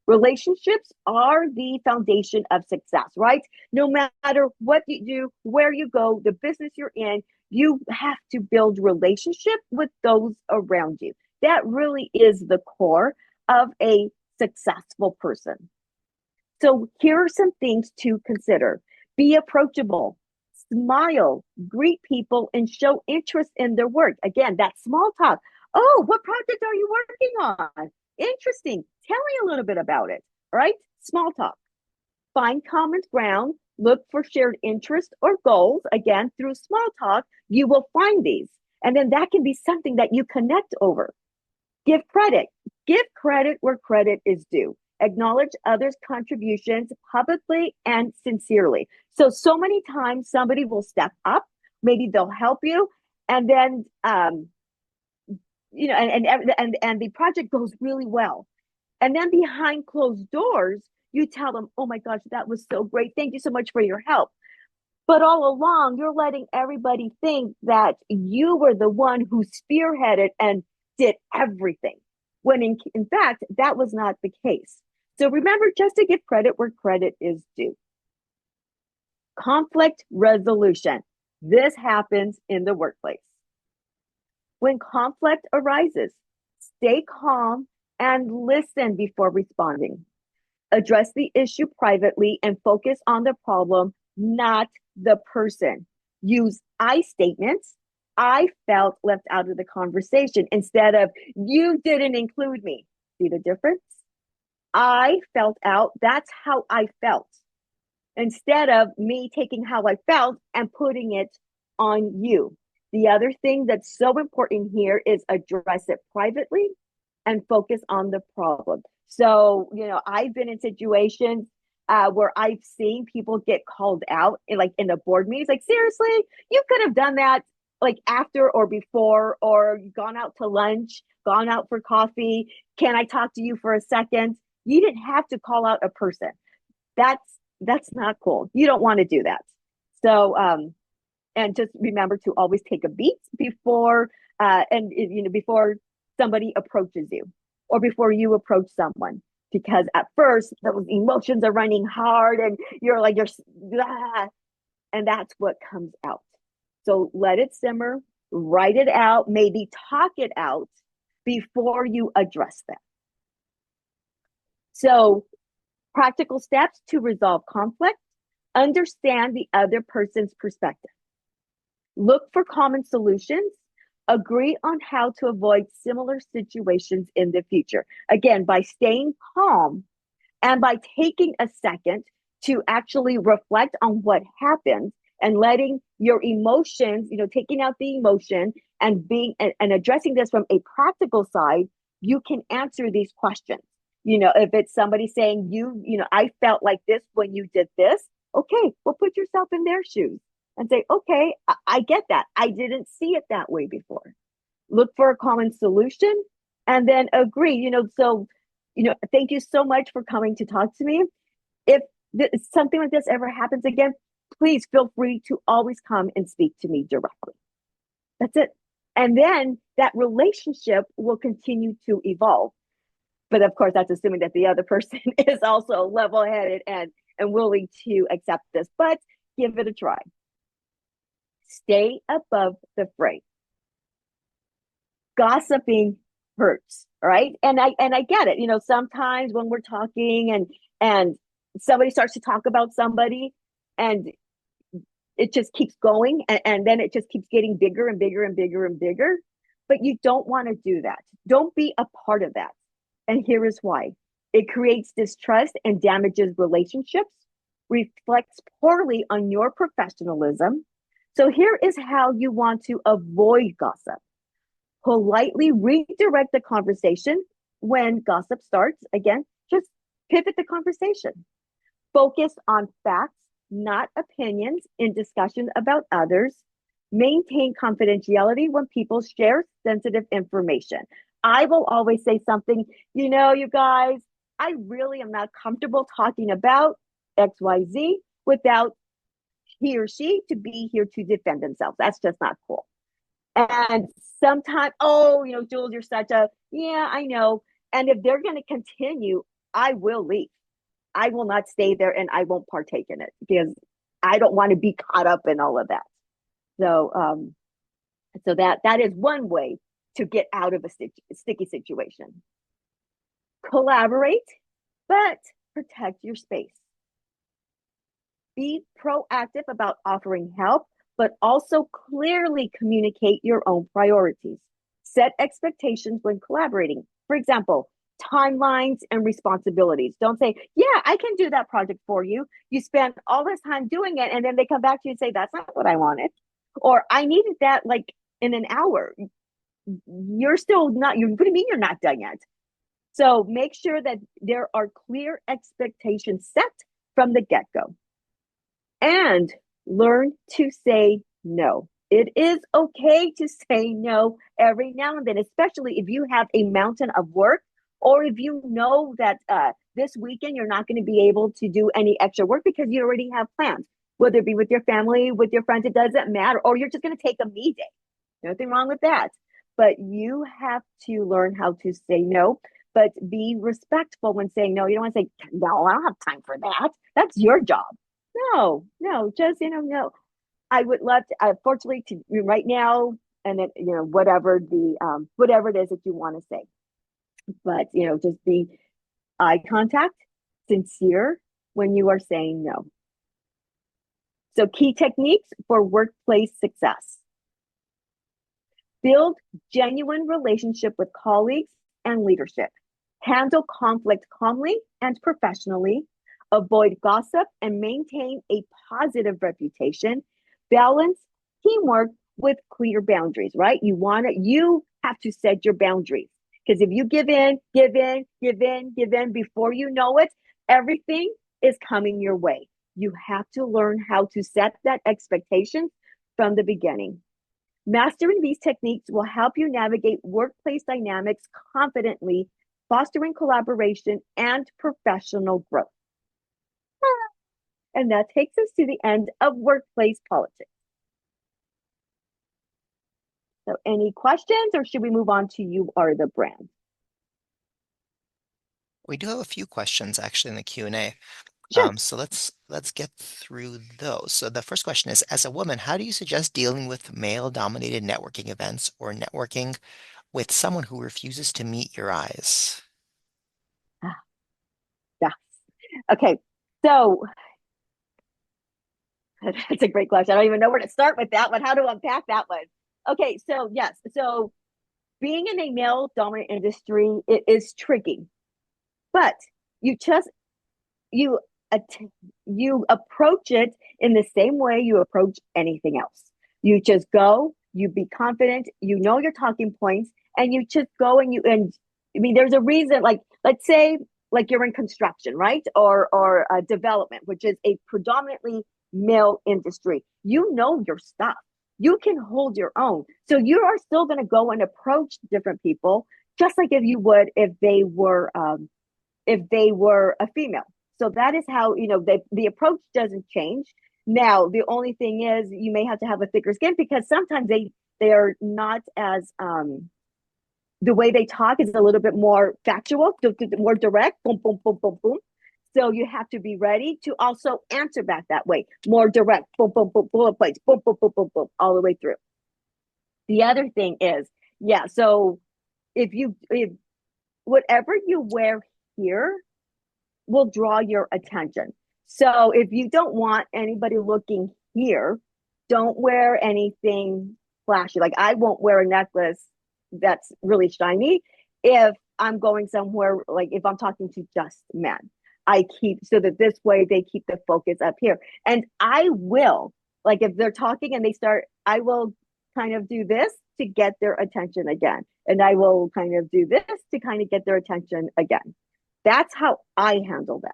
Relationships are the foundation of success, right? No matter what you do, where you go, the business you're in, you have to build relationship with those around you. That really is the core of a successful person. So here are some things to consider. Be approachable, smile, greet people, and show interest in their work. Again, that small talk. Oh, what project are you working on? Interesting. Tell me a little bit about it. Right? Small talk. Find common ground. Look for shared interests or goals. Again, through small talk, you will find these. And then that can be something that you connect over. Give credit. Give credit where credit is due. Acknowledge others' contributions publicly and sincerely. So many times somebody will step up, maybe they'll help you, and then and the project goes really well. And then behind closed doors, you tell them, "Oh my gosh, that was so great. Thank you so much for your help." But all along, you're letting everybody think that you were the one who spearheaded and did everything, when in fact, that was not the case. So remember just to give credit where credit is due. Conflict resolution. This happens in the workplace. When conflict arises, stay calm and listen before responding. Address the issue privately and focus on the problem, not the person. Use I statements. I felt left out of the conversation instead of you didn't include me. See the difference? I felt out. That's how I felt. Instead of me taking how I felt and putting it on you. The other thing that's so important here is address it privately and focus on the problem. So, I've been in situations where I've seen people get called out in the board meetings. Like, seriously, you could have done that like after or before, or gone out to lunch, gone out for coffee. Can I talk to you for a second? You didn't have to call out a person. That's that's not cool. You don't want to do that. So, and just remember to always take a beat before before somebody approaches you or before you approach someone, because at first those emotions are running hard and you're ah, and that's what comes out. So let it simmer, write it out, maybe talk it out before you address them. So practical steps to resolve conflict: understand the other person's perspective, look for common solutions, agree on how to avoid similar situations in the future. Again, by staying calm and by taking a second to actually reflect on what happened and letting your emotions, taking out the emotion and addressing this from a practical side, you can answer these questions. If it's somebody saying I felt like this when you did this, okay, well, put yourself in their shoes and say, okay, I get that. I didn't see it that way before. Look for a common solution and then agree. Thank you so much for coming to talk to me. If something like this ever happens again, please feel free to always come and speak to me directly. That's it. And then that relationship will continue to evolve. But of course, that's assuming that the other person is also level headed and willing to accept this. But give it a try. Stay above the fray. Gossiping hurts, right? And I get it. Sometimes when we're talking and somebody starts to talk about somebody and it just keeps going and then it just keeps getting bigger and bigger and bigger and bigger. But you don't want to do that. Don't be a part of that. And here is why. It creates distrust and damages relationships, reflects poorly on your professionalism. So here is how you want to avoid gossip. Politely redirect the conversation when gossip starts. Again, just pivot the conversation. Focus on facts, not opinions, in discussion about others. Maintain confidentiality when people share sensitive information. I will always say something, you guys, I really am not comfortable talking about XYZ without he or she to be here to defend themselves. That's just not cool. And sometimes, oh, Jules, you're such a, yeah, I know. And if they're going to continue, I will leave. I will not stay there and I won't partake in it because I don't want to be caught up in all of that. So that is one way to get out of a sticky situation. Collaborate, but protect your space. Be proactive about offering help, but also clearly communicate your own priorities. Set expectations when collaborating. For example, timelines and responsibilities. Don't say, yeah, I can do that project for you. You spend all this time doing it, and then they come back to you and say, that's not what I wanted. Or I needed that like in an hour. You're still not, what do you mean you're not done yet? So make sure that there are clear expectations set from the get-go. And learn to say no. It is okay to say no every now and then, especially if you have a mountain of work or if you know that this weekend you're not going to be able to do any extra work because you already have plans, whether it be with your family, with your friends, it doesn't matter, or you're just going to take a me day. Nothing wrong with that. But you have to learn how to say no, but be respectful when saying no. You don't want to say, no, I don't have time for that. That's your job. No, just, no. I would love to, fortunately, to right now, and then, whatever it is that you want to say. But, just be eye contact, sincere when you are saying no. So key techniques for workplace success. Build genuine relationship with colleagues and leadership. Handle conflict calmly and professionally. Avoid gossip and maintain a positive reputation. Balance teamwork with clear boundaries, right? You have to set your boundaries. Because if you give in, give in, give in, give in, before you know it, everything is coming your way. You have to learn how to set that expectation from the beginning. Mastering these techniques will help you navigate workplace dynamics confidently, fostering collaboration and professional growth. And that takes us to the end of workplace politics. So, any questions, or should we move on to you are the brand? We do have a few questions actually in the Q&A. Sure. So let's get through those. So the first question is, as a woman, how do you suggest dealing with male-dominated networking events or networking with someone who refuses to meet your eyes? Ah, yes. Okay. So that's a great question. I don't even know where to start with that one. How to unpack that one? Okay. So yes. So being in a male dominant industry, it is tricky, but you just you you approach it in the same way you approach anything else. You just go, you be confident, you know your talking points, and you just go and I mean, there's a reason. Like, let's say, like you're in construction, right, or development, which is a predominantly male industry. You know your stuff. You can hold your own. So you are still going to go and approach different people, just like if you would if they were a female. So that is how, the approach doesn't change. Now, the only thing is you may have to have a thicker skin because sometimes they are not as the way they talk is a little bit more factual, more direct, boom, boom, boom, boom, boom. So you have to be ready to also answer back that way, more direct, boom, boom, boom, bullet points, boom, boom, boom, boom, boom, all the way through. The other thing is, yeah, so if whatever you wear here will draw your attention. So if you don't want anybody looking here, don't wear anything flashy. Like I won't wear a necklace that's really shiny if I'm going somewhere, like if I'm talking to just men. I keep so that this way they keep the focus up here. And I will, like if they're talking and they start, I will kind of do this to get their attention again. And I will kind of do this to kind of get their attention again. That's how I handle that.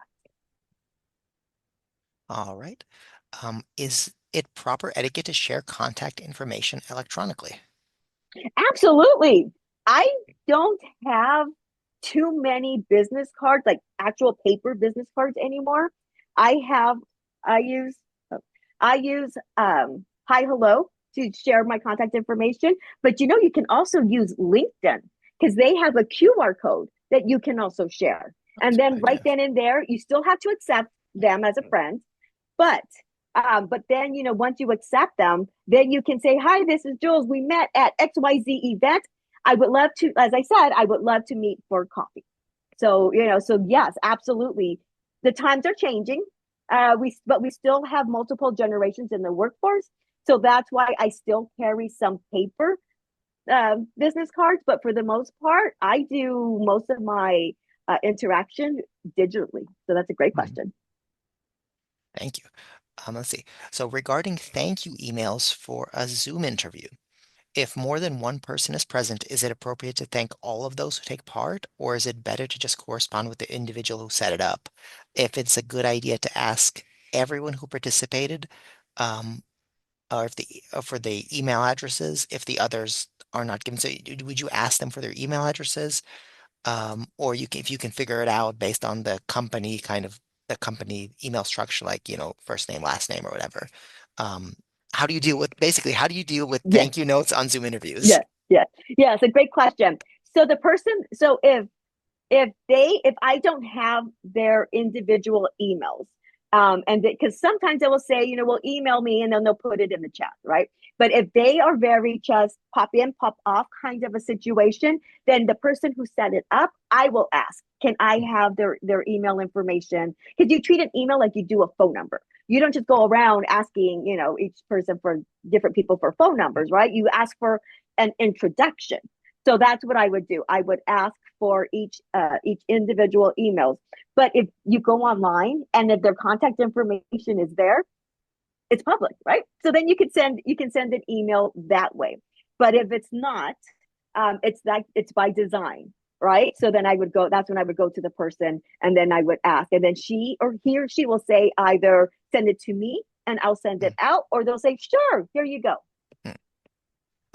All right. Is it proper etiquette to share contact information electronically? Absolutely. I don't have too many business cards, like actual paper business cards anymore. I have, I use, I use Hi Hello to share my contact information. But you can also use LinkedIn because they have a QR code that you can also share. That's And a good then right idea. then and there, you still have to accept them as a friend, but then once you accept them, then you can say, "Hi, this is Jules. We met at XYZ event. I would love to, as I said, I would love to meet for coffee." So so yes, absolutely. The times are changing. But we still have multiple generations in the workforce, so that's why I still carry some paper business cards. But for the most part, I do most of my interaction digitally. So that's a great Mhm. question. Thank you. Let's see. So regarding thank you emails for a Zoom interview, if more than one person is present, is it appropriate to thank all of those who take part, or is it better to just correspond with the individual who set it up? If it's a good idea to ask everyone who participated, um, or if for the email addresses, if the others are not given, so would you ask them for their email addresses? Or if you can figure it out based on the company email structure, like, first name, last name, or whatever. Um, how do you deal with Yes. thank you notes on Zoom interviews? Yes, yes, yes. A great question. So the person, so if I don't have their individual emails, and because sometimes they will say, well, email me, and then they'll put it in the chat, right? But if they are very just pop in, pop off kind of a situation, then the person who set it up, I will ask, can I have their email information? Because you treat an email like you do a phone number. You don't just go around asking, each person for different people for phone numbers, right? You ask for an introduction. So that's what I would do. I would ask for each individual emails. But if you go online and if their contact information is there, it's public, right? So then you can send an email that way. But if it's not, it's like it's by design, right? So then I would go, that's when I would go to the person and then I would ask. And then he or she will say either send it to me and I'll send it Mm, out, or they'll say, sure, here you go. mm.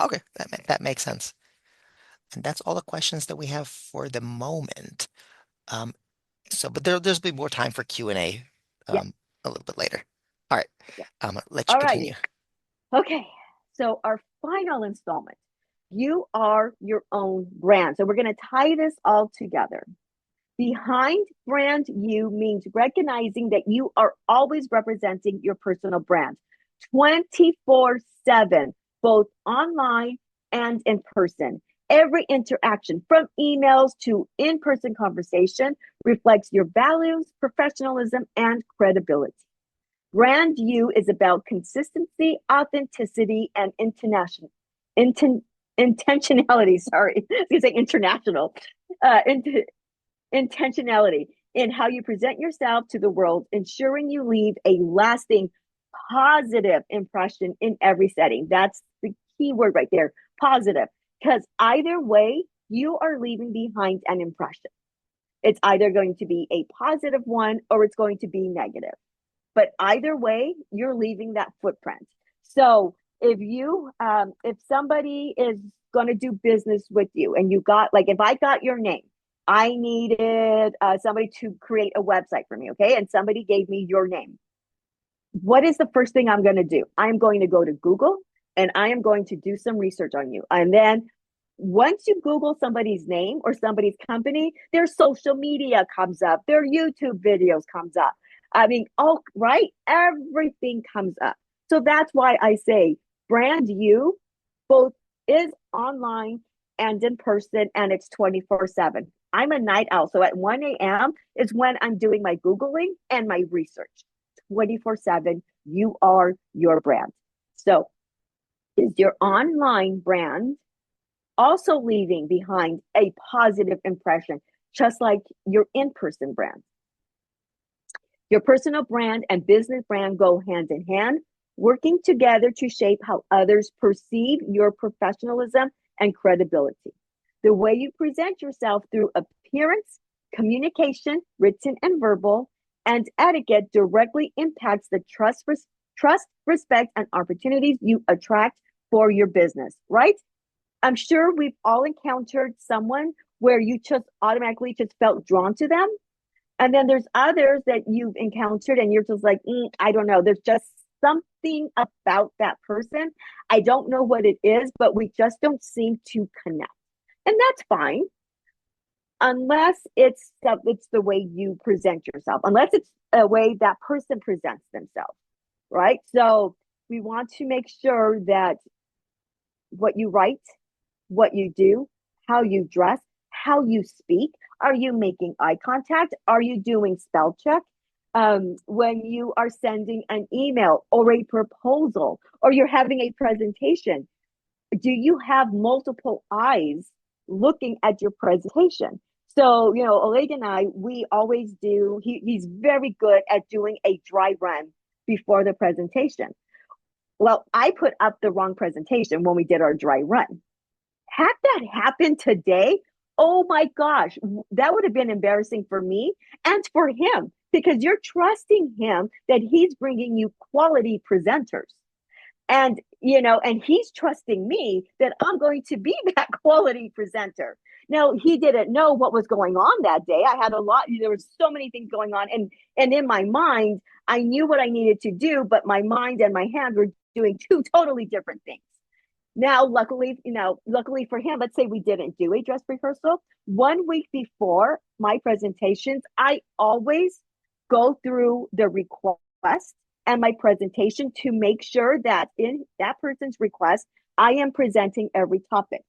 Okay, that makes sense. And that's all the questions that we have for the moment. Um, but there's be more time for Q&A Yeah, a little bit later. All right, yeah. I'll let you All righty. continue. Okay. So our final installment, you are your own brand. So we're going to tie this all together. Behind brand you means recognizing that you are always representing your personal brand 24/7, both online and in person. Every interaction, from emails to in person conversation, reflects your values, professionalism, and credibility. Brand you is about consistency, authenticity, and intentionality. Sorry, I was going to say international. Uh, Intentionality in how you present yourself to the world, ensuring you leave a lasting positive impression in every setting. That's the key word right there, positive. Because either way, you are leaving behind an impression. It's either going to be a positive one or it's going to be negative. But either way, you're leaving that footprint. So if somebody is going to do business with you and you got, like, if I got your name, I needed somebody to create a website for me, okay? And somebody gave me your name. What is the first thing I'm going to do? I'm going to go to Google and I am going to do some research on you. And then once you Google somebody's name or somebody's company, their social media comes up, their YouTube videos comes up. I mean, oh, right? Everything comes up. So that's why I say brand you both is online and in person, and it's 24/7. I'm a night owl. So at 1 a.m. is when I'm doing my Googling and my research. 24/7, you are your brand. So is your online brand also leaving behind a positive impression, just like your in person brand? Your personal brand and business brand go hand in hand, working together to shape how others perceive your professionalism and credibility. The way you present yourself through appearance, communication, written and verbal, and etiquette directly impacts the trust, respect, and opportunities you attract for your business, right? I'm sure we've all encountered someone where you just automatically just felt drawn to them, and then there's others that you've encountered and you're just like, I don't know. There's just something about that person. I don't know what it is, but we just don't seem to connect. And that's fine unless it's the way you present yourself, unless it's a way that person presents themselves, right? So we want to make sure that what you write, what you do, how you dress, how you speak. Are you making eye contact? Are you doing spell check? When you are sending an email or a proposal or you're having a presentation, do you have multiple eyes looking at your presentation? So, Oleg and I, we always do, he's very good at doing a dry run before the presentation. Well, I put up the wrong presentation when we did our dry run. Had that happened today, oh my gosh, that would have been embarrassing for me and for him, because you're trusting him that he's bringing you quality presenters. And he's trusting me that I'm going to be that quality presenter. Now, he didn't know what was going on that day. I had a lot, there was so many things going on. And in my mind, I knew what I needed to do, but my mind and my hands were doing two totally different things. Now, luckily for him, let's say we didn't do a dress rehearsal. 1 week before my presentations, I always go through the request and my presentation to make sure that in that person's request, I am presenting every topic.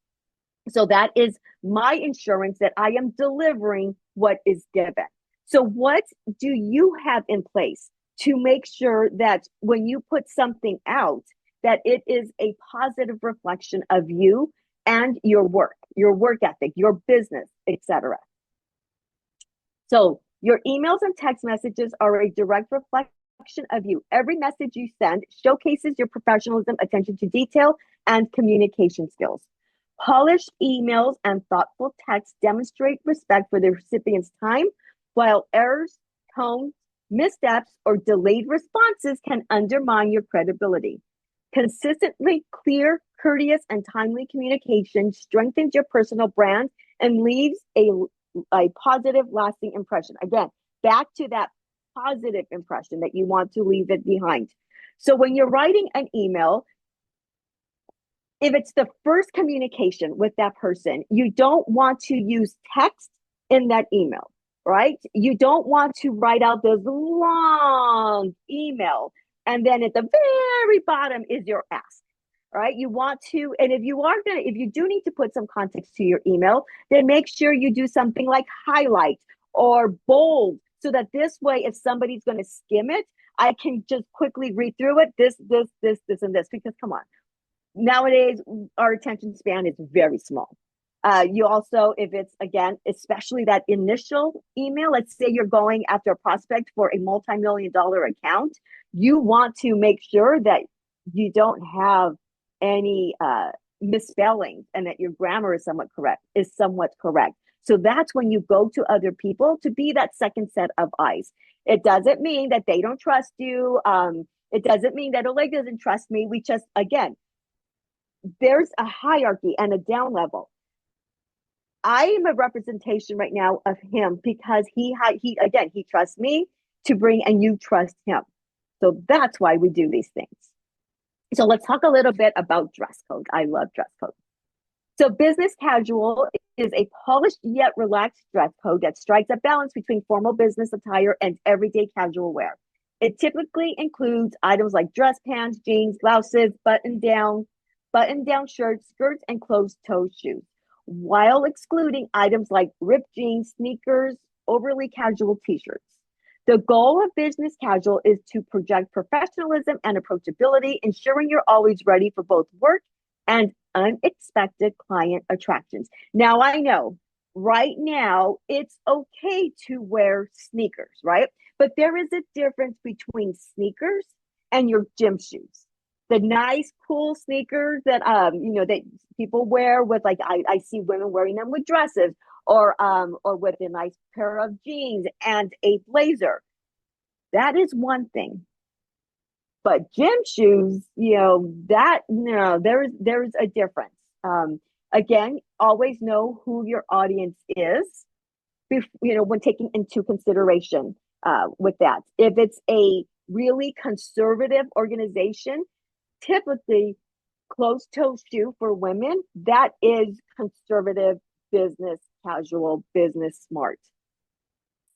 So that is my insurance that I am delivering what is given. So what do you have in place to make sure that when you put something out, that it is a positive reflection of you and your work ethic, your business, etc.? So your emails and text messages are a direct reflection of you. Every message you send showcases your professionalism, attention to detail, and communication skills. Polished emails and thoughtful texts demonstrate respect for the recipient's time, while errors, tone, missteps, or delayed responses can undermine your credibility. Consistently clear, courteous, and timely communication strengthens your personal brand and leaves a positive, lasting impression. Again, back to that positive impression that you want to leave it behind. So when you're writing an email, if it's the first communication with that person, you don't want to use text in that email, right? You don't want to write out this long email and then at the very bottom is your ask, right? You want to, and if you do need to put some context to your email, then make sure you do something like highlight or bold so that this way, if somebody's going to skim it, I can just quickly read through it, this, and this, because come on, nowadays our attention span is very small. You also, if it's again, especially that initial email, let's say you're going after a prospect for a multi-million-dollar account, you want to make sure that you don't have any misspellings and that your grammar is somewhat correct. So that's when you go to other people to be that second set of eyes. It doesn't mean that they don't trust you. It doesn't mean that Oleg doesn't trust me. We just, again, there's a hierarchy and a down level. I am a representation right now of him because he trusts me to bring, and you trust him. So that's why we do these things. So let's talk a little bit about dress code. I love dress code. So business casual is a polished yet relaxed dress code that strikes a balance between formal business attire and everyday casual wear. It typically includes items like dress pants, jeans, blouses, button-down shirts, skirts, and closed-toe shoes, while excluding items like ripped jeans, sneakers, overly casual t-shirts. The goal of business casual is to project professionalism and approachability, ensuring you're always ready for both work and unexpected client attractions. Now, I know right now it's okay to wear sneakers, right? But there is a difference between sneakers and your gym shoes. The nice, cool sneakers that that people wear with, like, I see women wearing them with dresses or with a nice pair of jeans and a blazer. That is one thing. But gym shoes, there's a difference. Again, always know who your audience is, when taking into consideration with that. If it's a really conservative organization, typically closed-toe shoe for women, that is conservative, business casual, business smart.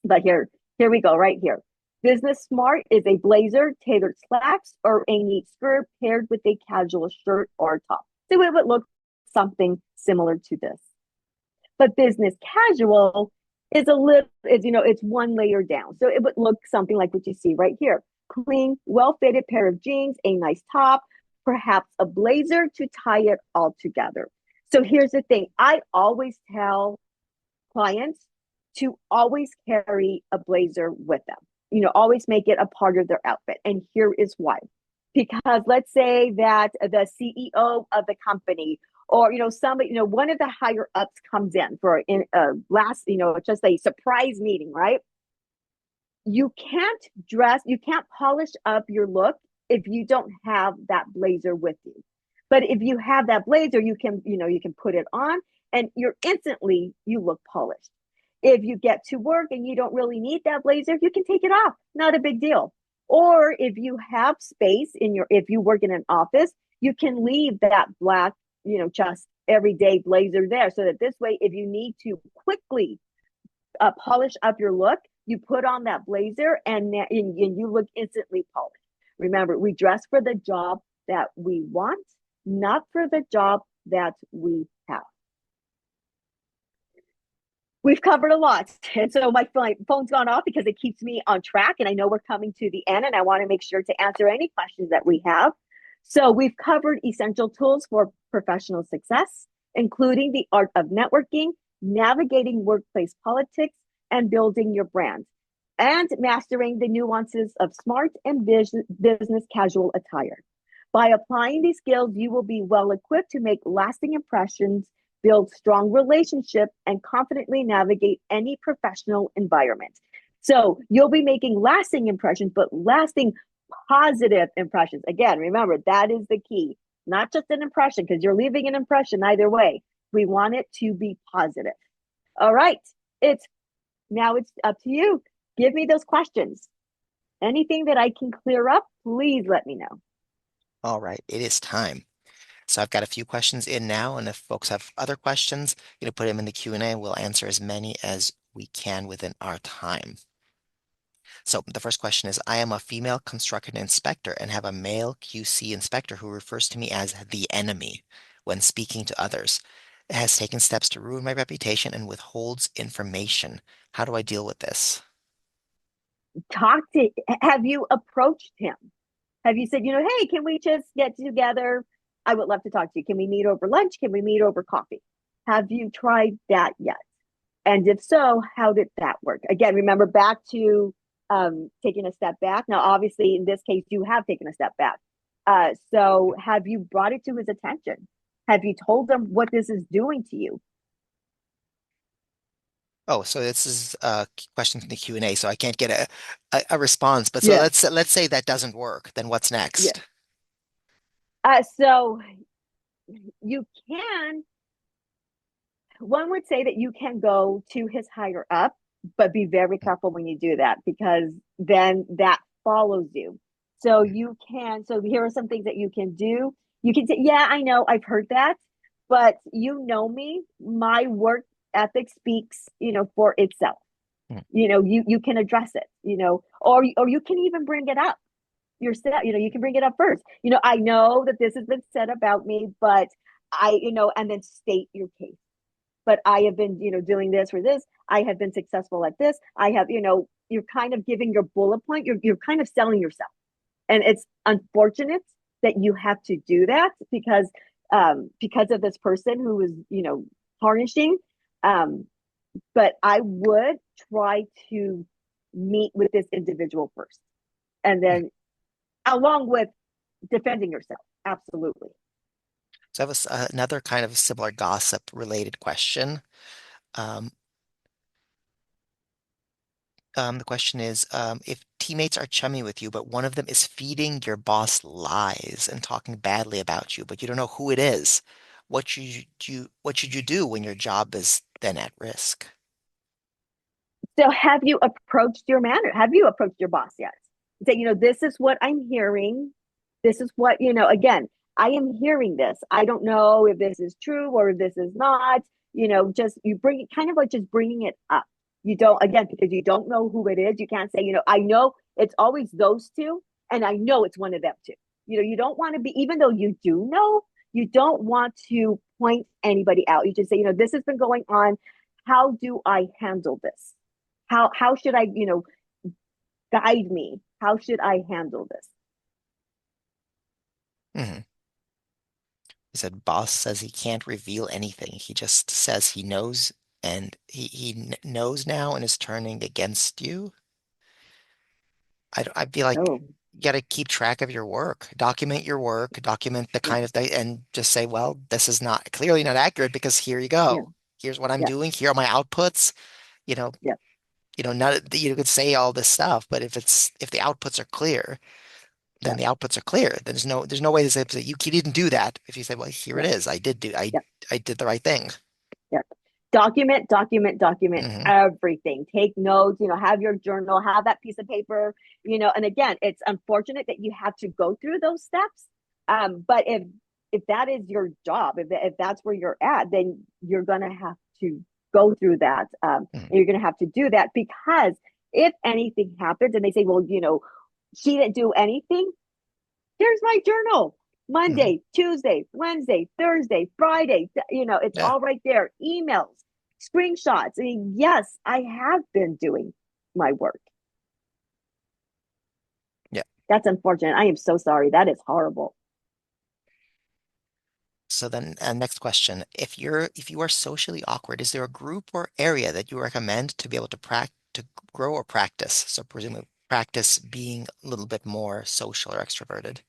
But here we go, right here. Business smart is a blazer, tailored slacks, or a neat skirt paired with a casual shirt or top. So it would look something similar to this. But business casual is it's one layer down. So it would look something like what you see right here. Clean, well-fitted pair of jeans, a nice top, perhaps a blazer to tie it all together. So here's the thing. I always tell clients to always carry a blazer with them. Always make it a part of their outfit. And here is why. Because let's say that the CEO of the company or, somebody, one of the higher ups comes in for just a surprise meeting, right? You can't polish up your look if you don't have that blazer with you. But if you have that blazer, you can put it on and you look polished. If you get to work and you don't really need that blazer, you can take it off. Not a big deal. Or if you have space if you work in an office, you can leave that black, just everyday blazer there so that this way, if you need to quickly polish up your look, you put on that blazer and you look instantly polished. Remember, we dress for the job that we want, not for the job that we have. We've covered a lot. And so my phone's gone off because it keeps me on track. And I know we're coming to the end and I want to make sure to answer any questions that we have. So we've covered essential tools for professional success, including the art of networking, navigating workplace politics, and building your brand. and mastering the nuances of smart and business casual attire. By applying these skills, you will be well equipped to make lasting impressions, build strong relationships, and confidently navigate any professional environment. So you'll be making lasting impressions, but lasting positive impressions. Again, remember, that is the key. Not just an impression, because you're leaving an impression either way. We want it to be positive. All right. It's Now it's up to you. Give me those questions. Anything that I can clear up, please let me know. All right, it is time. So I've got a few questions in now, and if folks have other questions, put them in the Q&A and we'll answer as many as we can within our time. So the first question is, I am a female construction inspector and have a male QC inspector who refers to me as the enemy when speaking to others. It has taken steps to ruin my reputation and withholds information. How do I deal with this? Have you approached him? Have you said, hey, can we just get together? I would love to talk to you. Can we meet over lunch? Can we meet over coffee? Have you tried that yet? And if so, how did that work? Again, remember back to taking a step back. Now, obviously, in this case, you have taken a step back. So have you brought it to his attention? Have you told him what this is doing to you? Oh, so this is a question from the Q&A, so I can't get a response. But so Yeah, let's say that doesn't work. Then what's yeah. next? So you can one would say that you can go to his higher up, but be very careful when you do that because then that follows you. So here are some things that you can do. You can say, yeah, I know, I've heard that, but you know me, my work ethic speaks, for itself. Mm, You can address it, or you can even bring it up yourself. You can bring it up first. I know that this has been said about me, but and then state your case, but I have been, doing this for this. I have been successful at this. I have, you're kind of giving your bullet point. You're kind of selling yourself. And it's unfortunate that you have to do that because of this person who is, tarnishing. Um, but I would try to meet with this individual first. And mm. then along with defending yourself. Absolutely. So I have another kind of similar gossip related question. Um, the question is, if teammates are chummy with you, but one of them is feeding your boss lies and talking badly about you, but you don't know who it is, what should you do when your job is then at risk? So have you approached your manager? Have you approached your boss yet? Say, this is what I'm hearing. This is what, again, I am hearing this. I don't know if this is true or if this is not. Just you bring it kind of like just bringing it up. You don't, again, because you don't know who it is. You can't say, I know it's always those two, and I know it's one of them too. You don't want to be, even though you do know, you don't want to point anybody out. You just say, this has been going on. How do I handle this? How should I, guide me? How should I handle this? Mhm. He said, boss says he can't reveal anything. He just says he knows and he knows now and is turning against you. I'd be like, Oh, you got to keep track of your work, document your work, document the yeah, kind of thing, and just say, well, this is not clearly not accurate because here you yeah, go. Here's what I'm yeah, doing. Here are my outputs. You know, yeah, not you could say all this stuff, but if the outputs are clear, yeah, then the outputs are clear. There's no way to say you didn't do that. If you say, well, here it yeah, is. yeah, I did the right thing. yeah. Document Hmm. everything. Take notes, have your journal, have that piece of paper, and again, it's unfortunate that you have to go through those steps. But if that is your job, if that's where you're at, then you're gonna have to go through that. Hmm. And you're gonna have to do that because if anything happens and they say, well, she didn't do anything, here's my journal. Hmm. Monday, Tuesday, Wednesday, Thursday, Friday, it's Yeah. all right there. Emails, screenshots. I mean, yes, I have been doing my work. Yeah. That's unfortunate. I am so sorry. That is horrible. So then, next question. If you are socially awkward, is there a group or area that you recommend to be able to to grow or practice? So presumably practice being a little bit more social or extroverted.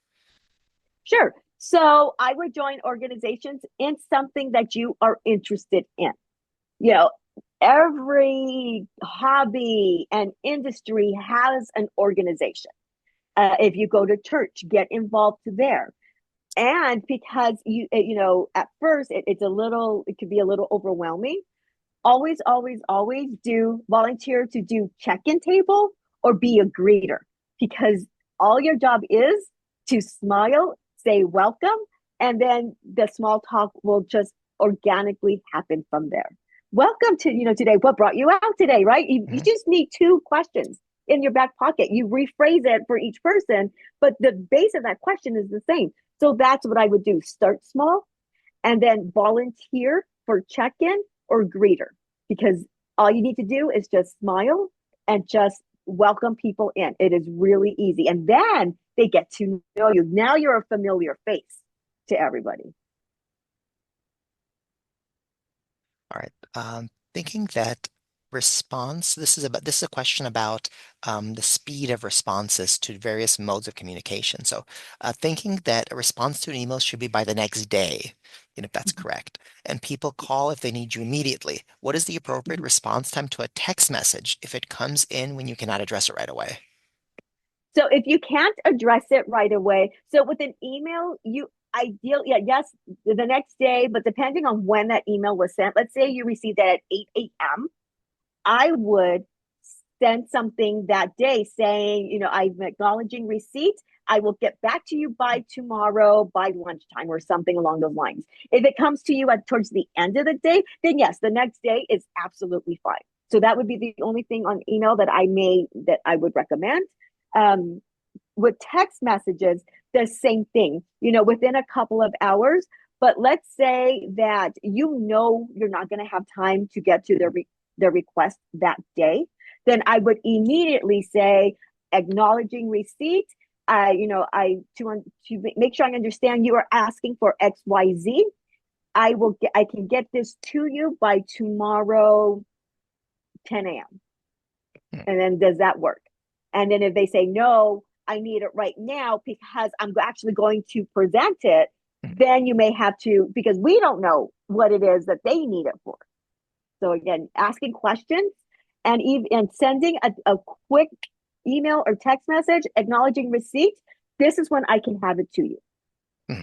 Sure. So I would join organizations in something that you are interested in. You know, every hobby and industry has an organization. If you go to church, get involved there. And because at first it could be a little overwhelming. Always, always, always do volunteer to do check-in table or be a greeter because all your job is to smile, say welcome, and then the small talk will just organically happen from there. Welcome to, today, what brought you out today, right? You Mhm. just need two questions in your back pocket. You rephrase it for each person, but the base of that question is the same. So that's what I would do. Start small and then volunteer for check-in or greeter because all you need to do is just smile and just welcome people in. It is really easy. And then they get to know you. Now you're a familiar face to everybody. All right. Thinking that this is a question about the speed of responses to various modes of communication. So thinking that a response to an email should be by the next day, if that's correct. And people call if they need you immediately. What is the appropriate response time to a text message if it comes in when you cannot address it right away? So if you can't address it right away, so with an email, you ideally, yeah, yes, the next day, but depending on when that email was sent, let's say you received it at 8 a.m. I would send something that day saying, I'm acknowledging receipt. I will get back to you by tomorrow by lunchtime or something along those lines. If it comes to you at towards the end of the day, then yes, the next day is absolutely fine. So that would be the only thing on email that I would recommend. Um, with text messages, the same thing, within a couple of hours. But let's say that you're not going to have time to get to the request that day, then I would immediately say acknowledging receipt. To make sure I understand you are asking for XYZ. I can get this to you by tomorrow 10 a.m. Hmm. And then does that work? And then if they say no, I need it right now because I'm actually going to present it, then you may have to, because we don't know what it is that they need it for. So again, asking questions and sending a quick email or text message acknowledging receipt. This is when I can have it to you. Hmm.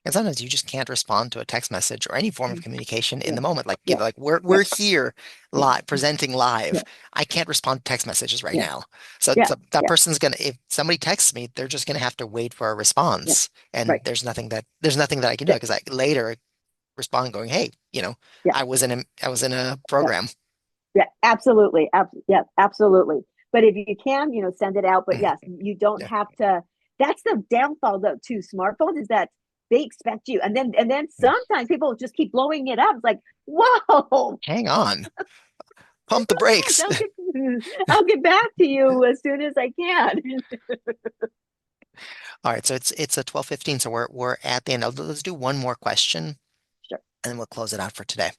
And sometimes you just can't respond to a text message or any form of communication in Yeah, the moment. Like, yeah, like we're right, here yeah, live, presenting yeah, live. I can't respond to text messages right yeah, now. So, yeah, so that yeah, person's gonna, if somebody texts me, they're just gonna have to wait for a yeah, response. And right, there's nothing that I can do yeah, because I later respond going, hey, yeah, I was in a yeah. program. Yeah, absolutely. Yeah, absolutely. But if you can, send it out. But Mhm. yes, you don't Yeah. have to. That's the downfall though to smartphones is that they expect you, and then Yeah. sometimes people just keep blowing it up. It's like, whoa, Hang on, pump the relax. brakes. I'll get back to you as soon as I can. All right, so it's a 12:15, so we're at the end. Let's do one more question, Sure. and then we'll close it out for today.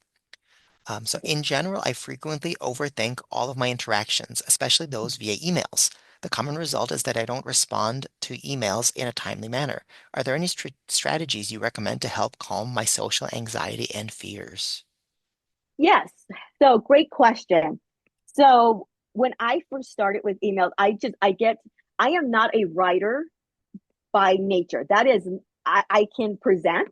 So in general, I frequently overthink all of my interactions, especially those via emails. The common result is that I don't respond to emails in a timely manner. Are there any strategies you recommend to help calm my social anxiety and fears? Yes. So great question. So when I first started with emails, I am not a writer by nature. That is, I can present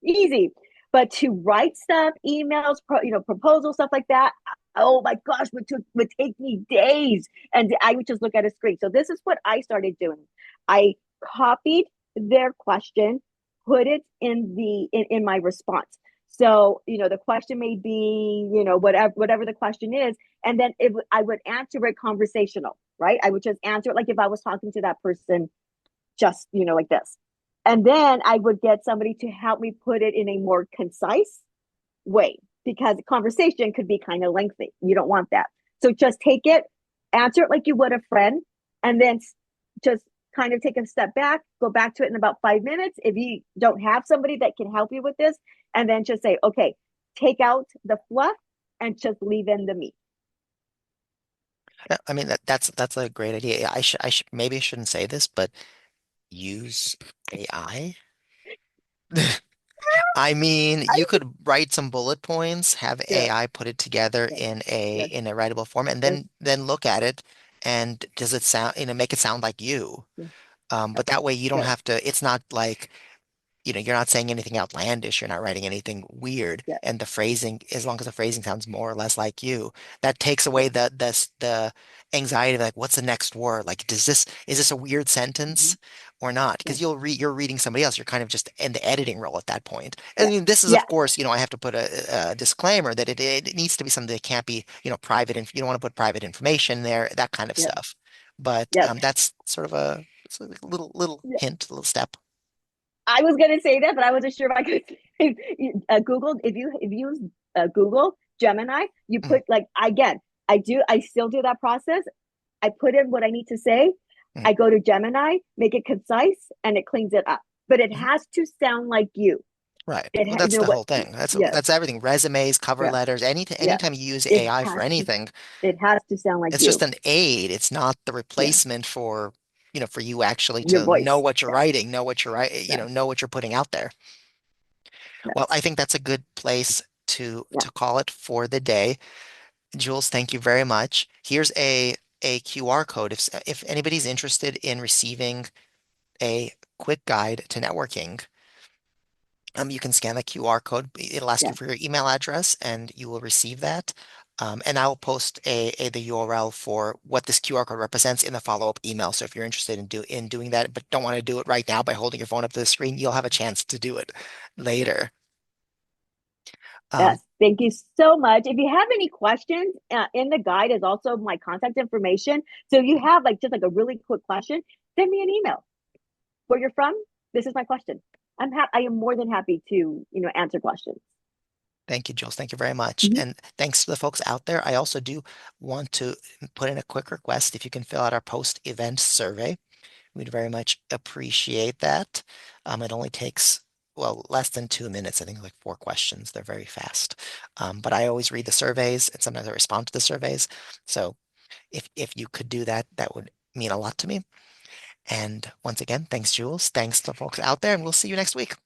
easy, but to write stuff, emails, proposals, stuff like that. Oh my gosh, would take me days, and I would just look at a screen. So this is what I started doing. I copied their question, put it in my response. So the question may be whatever the question is, and then I would answer it conversational, right? I would just answer it like if I was talking to that person just like this, and then I would get somebody to help me put it in a more concise way because conversation could be kind of lengthy. You don't want that. So just take it, answer it like you would a friend, and then just kind of take a step back, go back to it in about 5 minutes if you don't have somebody that can help you with this, and then just say, okay, take out the fluff and just leave in the meat. I mean that's a great idea. I should maybe I shouldn't say this, but use AI. I mean, I, you could write some bullet points, have yeah, AI put it together yeah, yeah, in a writable form, and yeah, then look at it and does it sound, make it sound like you. yeah, But that way you don't yeah, have to, it's not like, you're not saying anything outlandish, you're not writing anything weird, yeah, and the phrasing, as long as the phrasing sounds more or less like you, that takes yeah. away the anxiety of like, what's the next word? Like, is this a weird Hmm. sentence or not? Yeah, Because you're reading somebody else, you're kind of just in the editing role at that point. And I yeah, mean, this is yeah, of course, I have to put a disclaimer that it needs to be something that can't be, private, and you don't want to put private information there, that kind of yeah, stuff. But yeah, that's sort of it's a little yeah. hint, a little step. I was gonna say that, but I wasn't sure if I could. Google, if you use Google Gemini, you Mhm, put like again, I still do that process. I put in what I need to say. mhm, I go to Gemini, make it concise, and it cleans it up. But it mhm. has to sound like you. Right. It, Well, you that's know the what? whole thing. Yes, That's everything. Resumes, cover yeah, letters, yeah. anytime you use It AI for has to. anything, It has to sound like it's just you. an aid. It's not the Yeah, replacement for, for you actually your to know voice. what you're Yeah, writing, know what you're writing, yeah, know what you're putting out there. Well, I yes, think that's a good place yeah, to call it for the day. Jules, thank you very much. Here's a QR code if anybody's interested in receiving a quick guide to networking. You can scan the QR code. It'll ask yeah. you for your email address, and you will receive that. And I'll post the URL for what this QR code represents in the follow-up email. So if you're interested in doing that, but don't want to do it right now by holding your phone up to the screen, you'll have a chance to do it later. Um, Yes, thank you so much. If you have any questions, in the guide is also my contact information. So if you have like just like a really quick question, send me an email. Where you're from, this is my question. I am more than happy to answer questions. Thank you, Jules. Thank you very much. Mhm. And thanks to the folks out there. I also do want to put in a quick request if you can fill out our post-event survey. We'd very much appreciate that. It only takes, well, less than 2 minutes. I think like 4 questions. They're very fast. But I always read the surveys and sometimes I respond to the surveys. So if you could do that, that would mean a lot to me. And once again, thanks, Jules. Thanks to the folks out there, and we'll see you next week.